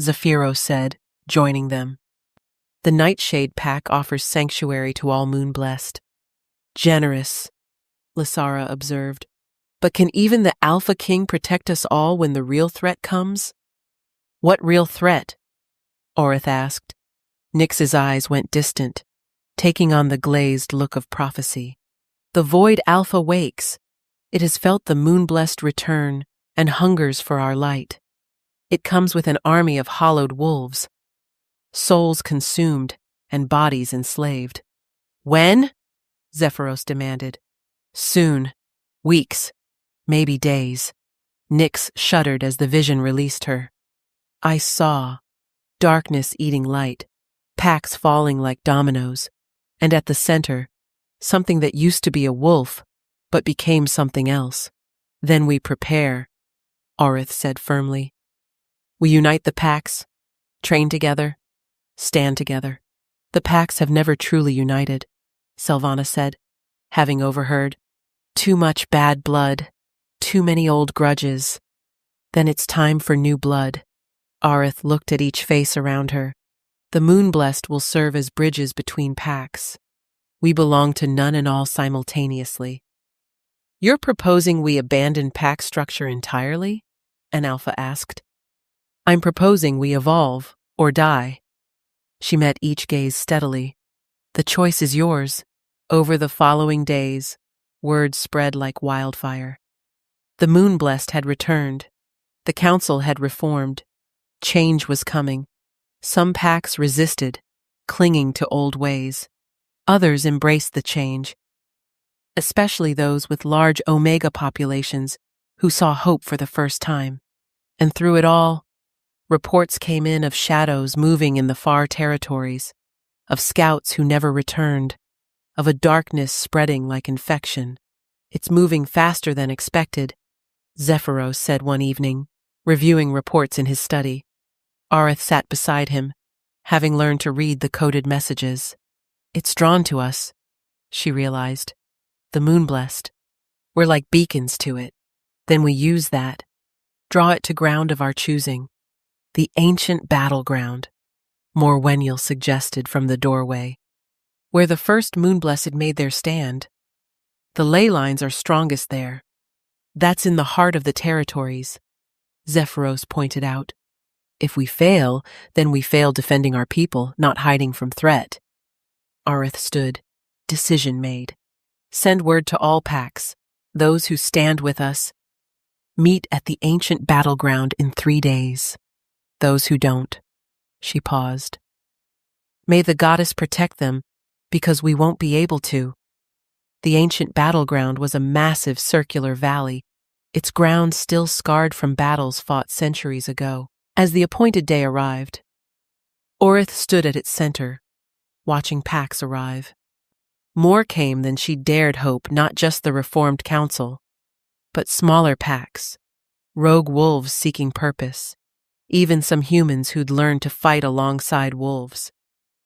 Zephyros said, joining them. "The Nightshade Pack offers sanctuary to all moonblessed." "Generous," Lysara observed. "But can even the Alpha King protect us all when the real threat comes?" "What real threat?" Orith asked. Nyx's eyes went distant, taking on the glazed look of prophecy. "The Void Alpha wakes. It has felt the moon-blessed return and hungers for our light. It comes with an army of hollowed wolves, souls consumed and bodies enslaved." "When?" Zephyros demanded. "Soon. Weeks. Maybe days." Nyx shuddered as the vision released her. "I saw darkness eating light, packs falling like dominoes, and at the center, something that used to be a wolf, but became something else. Then we prepare," Orith said firmly. "We unite the packs, train together, stand together." "The packs have never truly united," Silvana said, having overheard. "Too much bad blood, too many old grudges." Then it's time for new blood. Aerith looked at each face around her. The Moonblessed will serve as bridges between packs. We belong to none and all simultaneously. You're proposing we abandon pack structure entirely? An Alpha asked. I'm proposing we evolve or die. She met each gaze steadily. The choice is yours. Over the following days, word spread like wildfire. The Moonblessed had returned. The council had reformed. Change was coming. Some packs resisted, clinging to old ways. Others embraced the change, especially those with large Omega populations who saw hope for the first time. And through it all, reports came in of shadows moving in the far territories, of scouts who never returned, of a darkness spreading like infection. It's moving faster than expected, Zephyros said one evening, reviewing reports in his study. Aerith sat beside him, having learned to read the coded messages. It's drawn to us, she realized. The Moonblessed. We're like beacons to it. Then we use that, draw it to ground of our choosing. The ancient battleground, Morwennial suggested from the doorway, where the first Moonblessed made their stand. The ley lines are strongest there. That's in the heart of the territories, Zephyros pointed out. If we fail, then we fail defending our people, not hiding from threat. Aerith stood. Decision made. Send word to all packs, those who stand with us. Meet at the ancient battleground in 3 days. Those who don't. She paused. May the goddess protect them, because we won't be able to. The ancient battleground was a massive circular valley, its ground still scarred from battles fought centuries ago. As the appointed day arrived, Aerith stood at its center, watching packs arrive. More came than she dared hope, not just the reformed council, but smaller packs, rogue wolves seeking purpose, even some humans who'd learned to fight alongside wolves.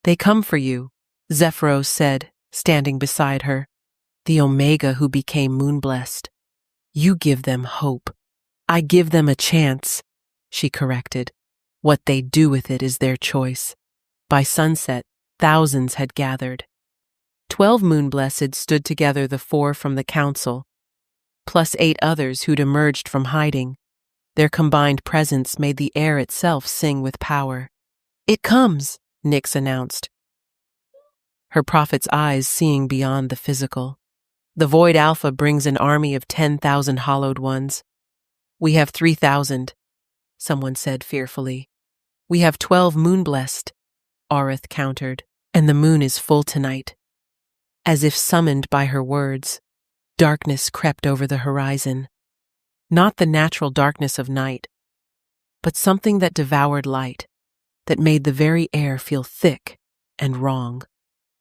They come for you, Zephyros said, standing beside her. The Omega who became Moonblessed. You give them hope. I give them a chance, she corrected. What they do with it is their choice. By sunset, thousands had gathered. 12 Moonblessed stood together, the 4 from the council, plus 8 others who'd emerged from hiding. Their combined presence made the air itself sing with power. It comes, Nyx announced, her prophet's eyes seeing beyond the physical. The Void Alpha brings an army of 10,000 hollowed ones. We have 3,000, someone said fearfully. We have 12 Moonblessed, Aerith countered, and the moon is full tonight. As if summoned by her words, darkness crept over the horizon. Not the natural darkness of night, but something that devoured light, that made the very air feel thick and wrong.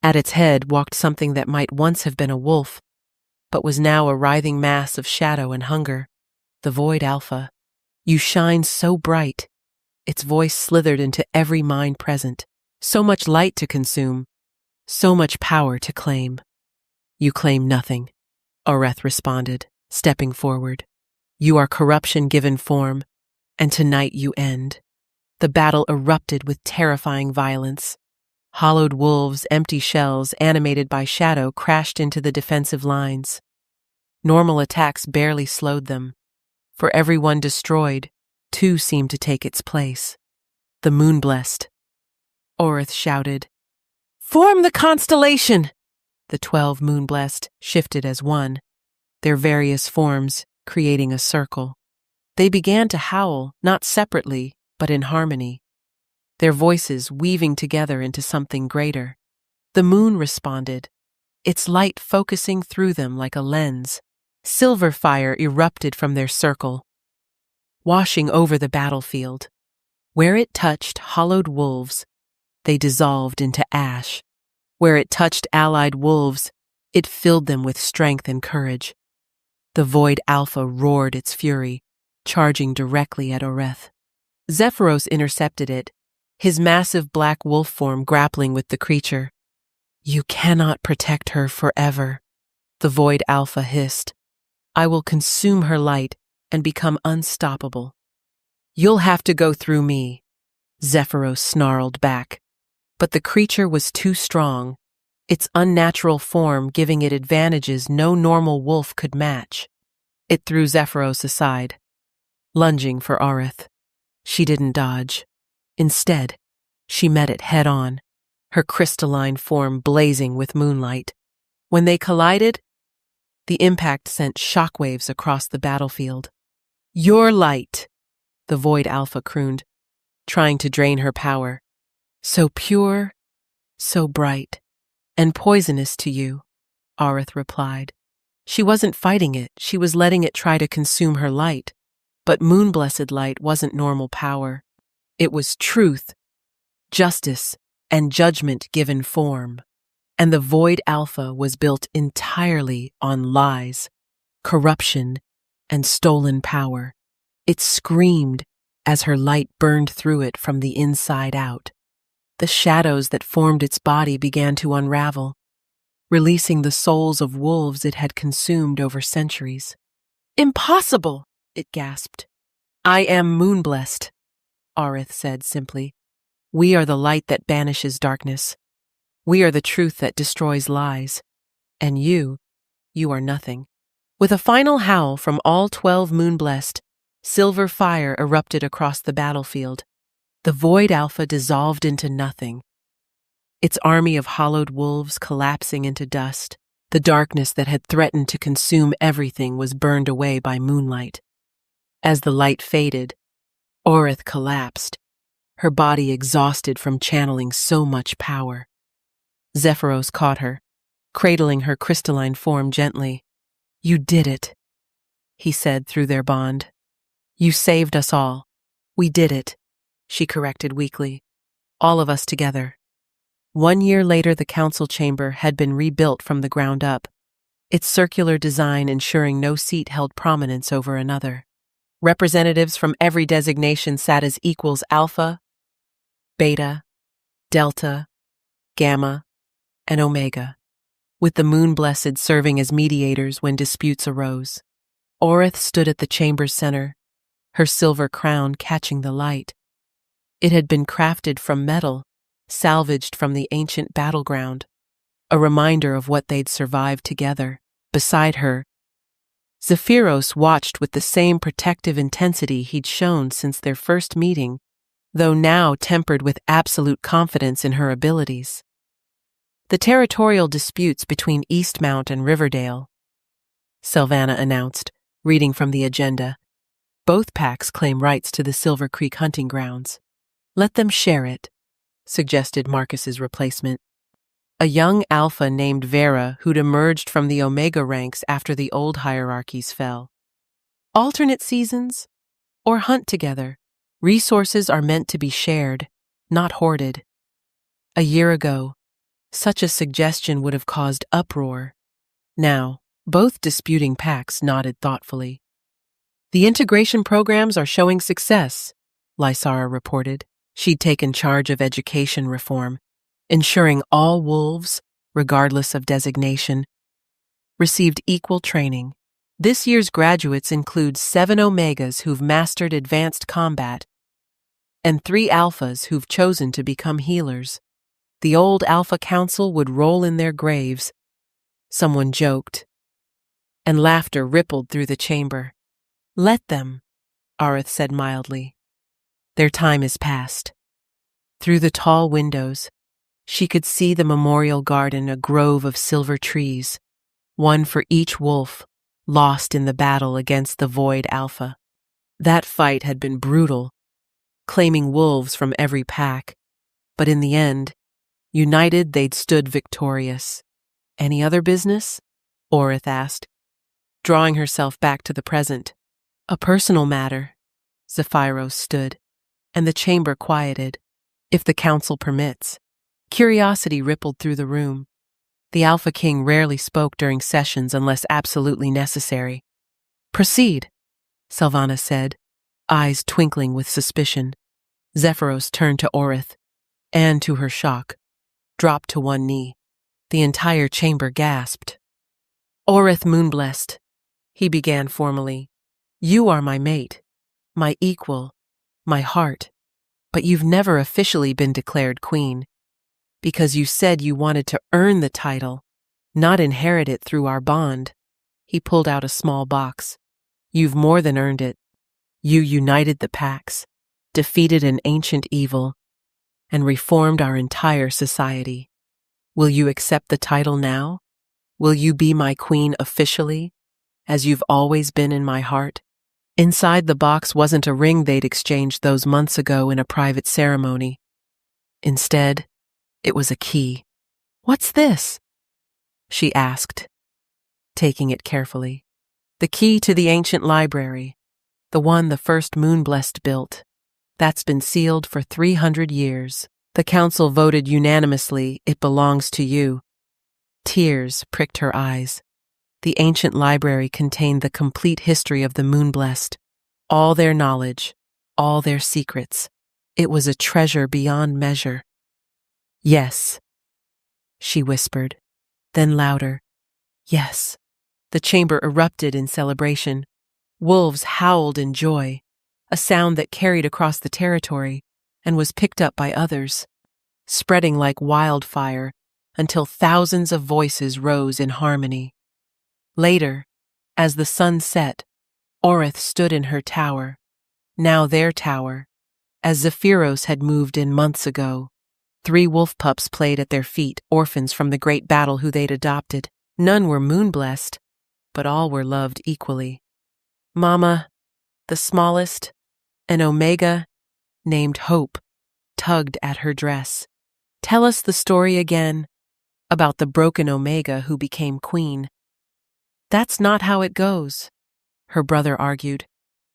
At its head walked something that might once have been a wolf, but was now a writhing mass of shadow and hunger. The Void Alpha. You shine so bright. Its voice slithered into every mind present. So much light to consume, so much power to claim. You claim nothing, Aerith responded, stepping forward. You are corruption given form, and tonight you end. The battle erupted with terrifying violence. Hollowed wolves, empty shells, animated by shadow, crashed into the defensive lines. Normal attacks barely slowed them. For every one destroyed, 2 seemed to take its place. The Moonblessed. Aerith shouted, "Form the constellation!" The 12 Moonblessed shifted as one, their various forms creating a circle. They began to howl, not separately, but in harmony, their voices weaving together into something greater. The moon responded, its light focusing through them like a lens. Silver fire erupted from their circle, washing over the battlefield. Where it touched hollowed wolves, they dissolved into ash. Where it touched allied wolves, it filled them with strength and courage. The Void Alpha roared its fury, charging directly at Aerith. Zephyros intercepted it, his massive black wolf form grappling with the creature. You cannot protect her forever, the Void Alpha hissed. I will consume her light and become unstoppable. You'll have to go through me, Zephyros snarled back. But the creature was too strong, its unnatural form giving it advantages no normal wolf could match. It threw Zephyros aside, lunging for Aurith. She didn't dodge. Instead, she met it head-on, her crystalline form blazing with moonlight. When they collided, the impact sent shockwaves across the battlefield. Your light, the Void Alpha crooned, trying to drain her power. So pure, so bright, and poisonous to you, Aurith replied. She wasn't fighting it, she was letting it try to consume her light. But moon-blessed light wasn't normal power. It was truth, justice, and judgment given form. And the Void Alpha was built entirely on lies, corruption, and stolen power. It screamed as her light burned through it from the inside out. The shadows that formed its body began to unravel, releasing the souls of wolves it had consumed over centuries. Impossible! It gasped. I am moon-blessed, Aurith said simply. We are the light that banishes darkness. We are the truth that destroys lies. And you are nothing. With a final howl from all 12 moon-blessed, silver fire erupted across the battlefield. The Void Alpha dissolved into nothing, its army of hollowed wolves collapsing into dust. The darkness that had threatened to consume everything was burned away by moonlight. As the light faded, Aurith collapsed, her body exhausted from channeling so much power. Zephyros caught her, cradling her crystalline form gently. You did it, he said through their bond. You saved us all. We did it, she corrected weakly. All of us together. 1 year later, the council chamber had been rebuilt from the ground up, its circular design ensuring no seat held prominence over another. Representatives from every designation sat as equals Alpha, Beta, Delta, Gamma, and Omega, with the moon-blessed serving as mediators when disputes arose. Aurith stood at the chamber's center, her silver crown catching the light. It had been crafted from metal, salvaged from the ancient battleground, a reminder of what they'd survived together. Beside her, Zephyros watched with the same protective intensity he'd shown since their first meeting, though now tempered with absolute confidence in her abilities. The territorial disputes between Eastmount and Riverdale, Sylvana announced, reading from the agenda. Both packs claim rights to the Silver Creek hunting grounds. Let them share it, suggested Marcus's replacement, a young alpha named Vera who'd emerged from the Omega ranks after the old hierarchies fell. Alternate seasons, or hunt together. Resources are meant to be shared, not hoarded. A year ago, such a suggestion would have caused uproar. Now, both disputing packs nodded thoughtfully. The integration programs are showing success, Lysara reported. She'd taken charge of education reform, ensuring all wolves, regardless of designation, received equal training. This year's graduates include 7 Omegas who've mastered advanced combat and 3 Alphas who've chosen to become healers. The old Alpha Council would roll in their graves, someone joked, and laughter rippled through the chamber. Let them, Aurith said mildly. Their time is past. Through the tall windows, she could see the memorial garden, a grove of silver trees, one for each wolf lost in the battle against the Void Alpha. That fight had been brutal, claiming wolves from every pack, but in the end, united they'd stood victorious. Any other business? Aurith asked, drawing herself back to the present. A personal matter. Zephyros stood, and the chamber quieted. If the council permits. Curiosity rippled through the room. The Alpha King rarely spoke during sessions unless absolutely necessary. Proceed, Sylvana said, eyes twinkling with suspicion. Zephyros turned to Aurith, and to her shock, dropped to one knee. The entire chamber gasped. Aurith Moonblessed, he began formally. You are my mate, my equal, My heart. But you've never officially been declared queen, because you said you wanted to earn the title, not inherit it through our bond. He pulled out a small box. You've more than earned it. You united the packs, defeated an ancient evil, and reformed our entire society. Will you accept the title now? Will you be my queen officially, as you've always been in my heart? Inside the box wasn't a ring they'd exchanged those months ago in a private ceremony. Instead, it was a key. What's this? She asked, taking it carefully. The key to the ancient library, the one the first Moonblessed built. That's been sealed for 300 years. The council voted unanimously it belongs to you. Tears pricked her eyes. The ancient library contained the complete history of the Moonblessed, all their knowledge, all their secrets. It was a treasure beyond measure. Yes, she whispered, then louder. Yes. The chamber erupted in celebration. Wolves howled in joy, a sound that carried across the territory and was picked up by others, spreading like wildfire until thousands of voices rose in harmony. Later, as the sun set, Orith stood in her tower, now their tower, as Zephyros had moved in months ago. 3 wolf pups played at their feet, orphans from the great battle who they'd adopted. None were moonblessed, but all were loved equally. Mama, the smallest, an Omega, named Hope, tugged at her dress. Tell us the story again, about the broken Omega who became queen. That's not how it goes, her brother argued.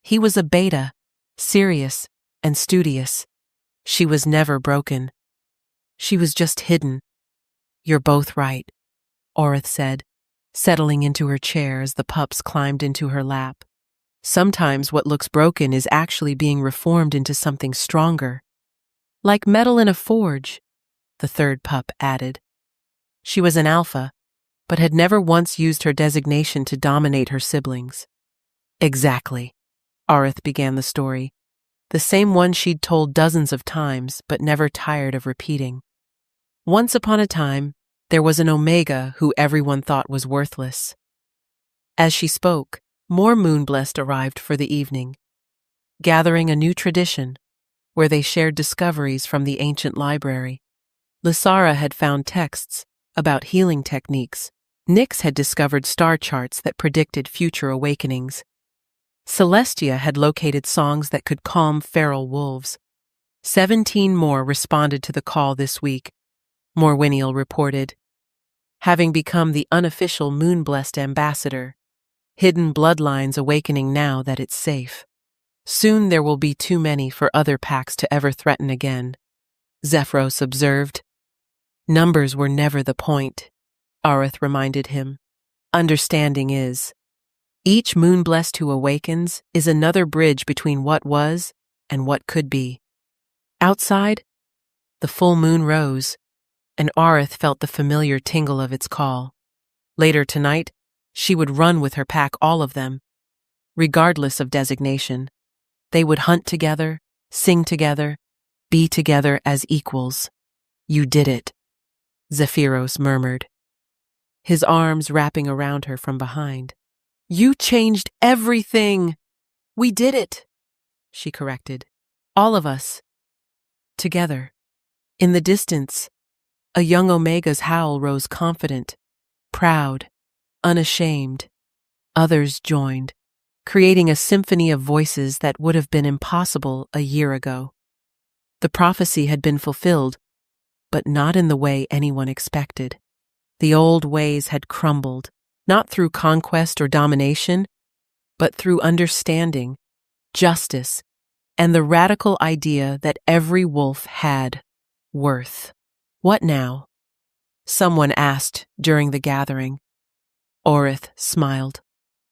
He was a beta, serious and studious. She was never broken. She was just hidden. You're both right, Orith said, settling into her chair as the pups climbed into her lap. Sometimes what looks broken is actually being reformed into something stronger. Like metal in a forge, the third pup added. She was an alpha, but had never once used her designation to dominate her siblings. Exactly, Orith began the story, the same one she'd told dozens of times but never tired of repeating. Once upon a time, there was an Omega who everyone thought was worthless. As she spoke, more Moonblessed arrived for the evening, gathering a new tradition where they shared discoveries from the ancient library. Lysara had found texts about healing techniques. Nyx had discovered star charts that predicted future awakenings. Celestia had located songs that could calm feral wolves. 17 more responded to the call this week, Morwiniel reported, having become the unofficial Moonblessed ambassador. Hidden bloodlines awakening now that it's safe. Soon there will be too many for other packs to ever threaten again, Zephyros observed. Numbers were never the point, Orith reminded him. Understanding is. Each Moonblessed who awakens is another bridge between what was and what could be. Outside, the full moon rose, and Orith felt the familiar tingle of its call. Later tonight, she would run with her pack, all of them. Regardless of designation, they would hunt together, sing together, be together as equals. You did it, Zephyros murmured, his arms wrapping around her from behind. You changed everything. We did it, she corrected. All of us. Together. In the distance, a young Omega's howl rose confident, proud, unashamed. Others joined, creating a symphony of voices that would have been impossible a year ago. The prophecy had been fulfilled, but not in the way anyone expected. The old ways had crumbled, not through conquest or domination, but through understanding, justice, and the radical idea that every wolf had worth. What now? Someone asked during the gathering. Orith smiled,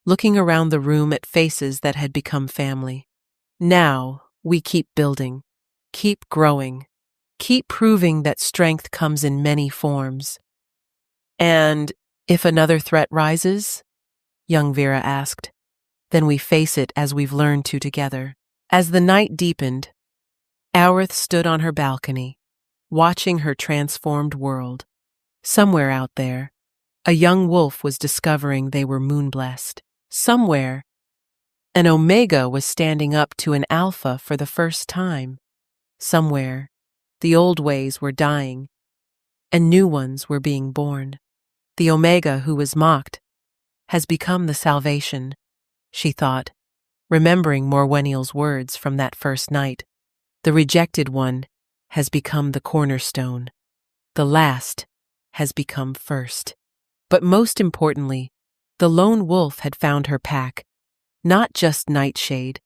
looking around the room at faces that had become family. Now we keep building, keep growing, keep proving that strength comes in many forms. And if another threat rises, young Vera asked, then we face it as we've learned to together. As the night deepened, Aorith stood on her balcony, watching her transformed world. Somewhere out there, a young wolf was discovering they were moon-blessed. Somewhere, an omega was standing up to an alpha for the first time. Somewhere, the old ways were dying, and new ones were being born. The omega who was mocked has become the salvation, she thought, remembering Morwenniel's words from that first night. The rejected one has become the cornerstone. The last has become first. But most importantly, the lone wolf had found her pack, not just Nightshade,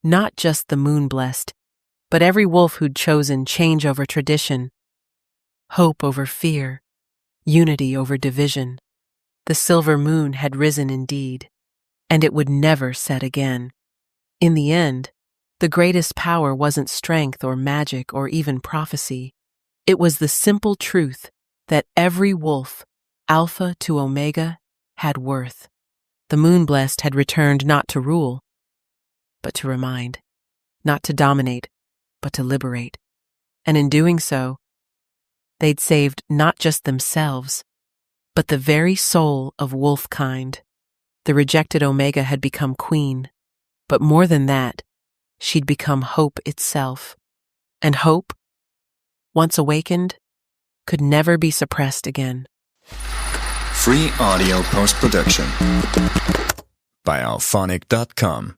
not just the moon-blessed, but every wolf who'd chosen change over tradition, hope over fear, unity over division. The silver moon had risen indeed, and it would never set again. In the end, the greatest power wasn't strength or magic or even prophecy. It was the simple truth that every wolf, alpha to omega, had worth. The moon-blessed had returned not to rule, but to remind, not to dominate, but to liberate. And in doing so, they'd saved not just themselves, but the very soul of wolfkind. The rejected omega had become queen, but more than that, she'd become hope itself. And hope, once awakened, could never be suppressed again. Free audio post-production by alphonic.com.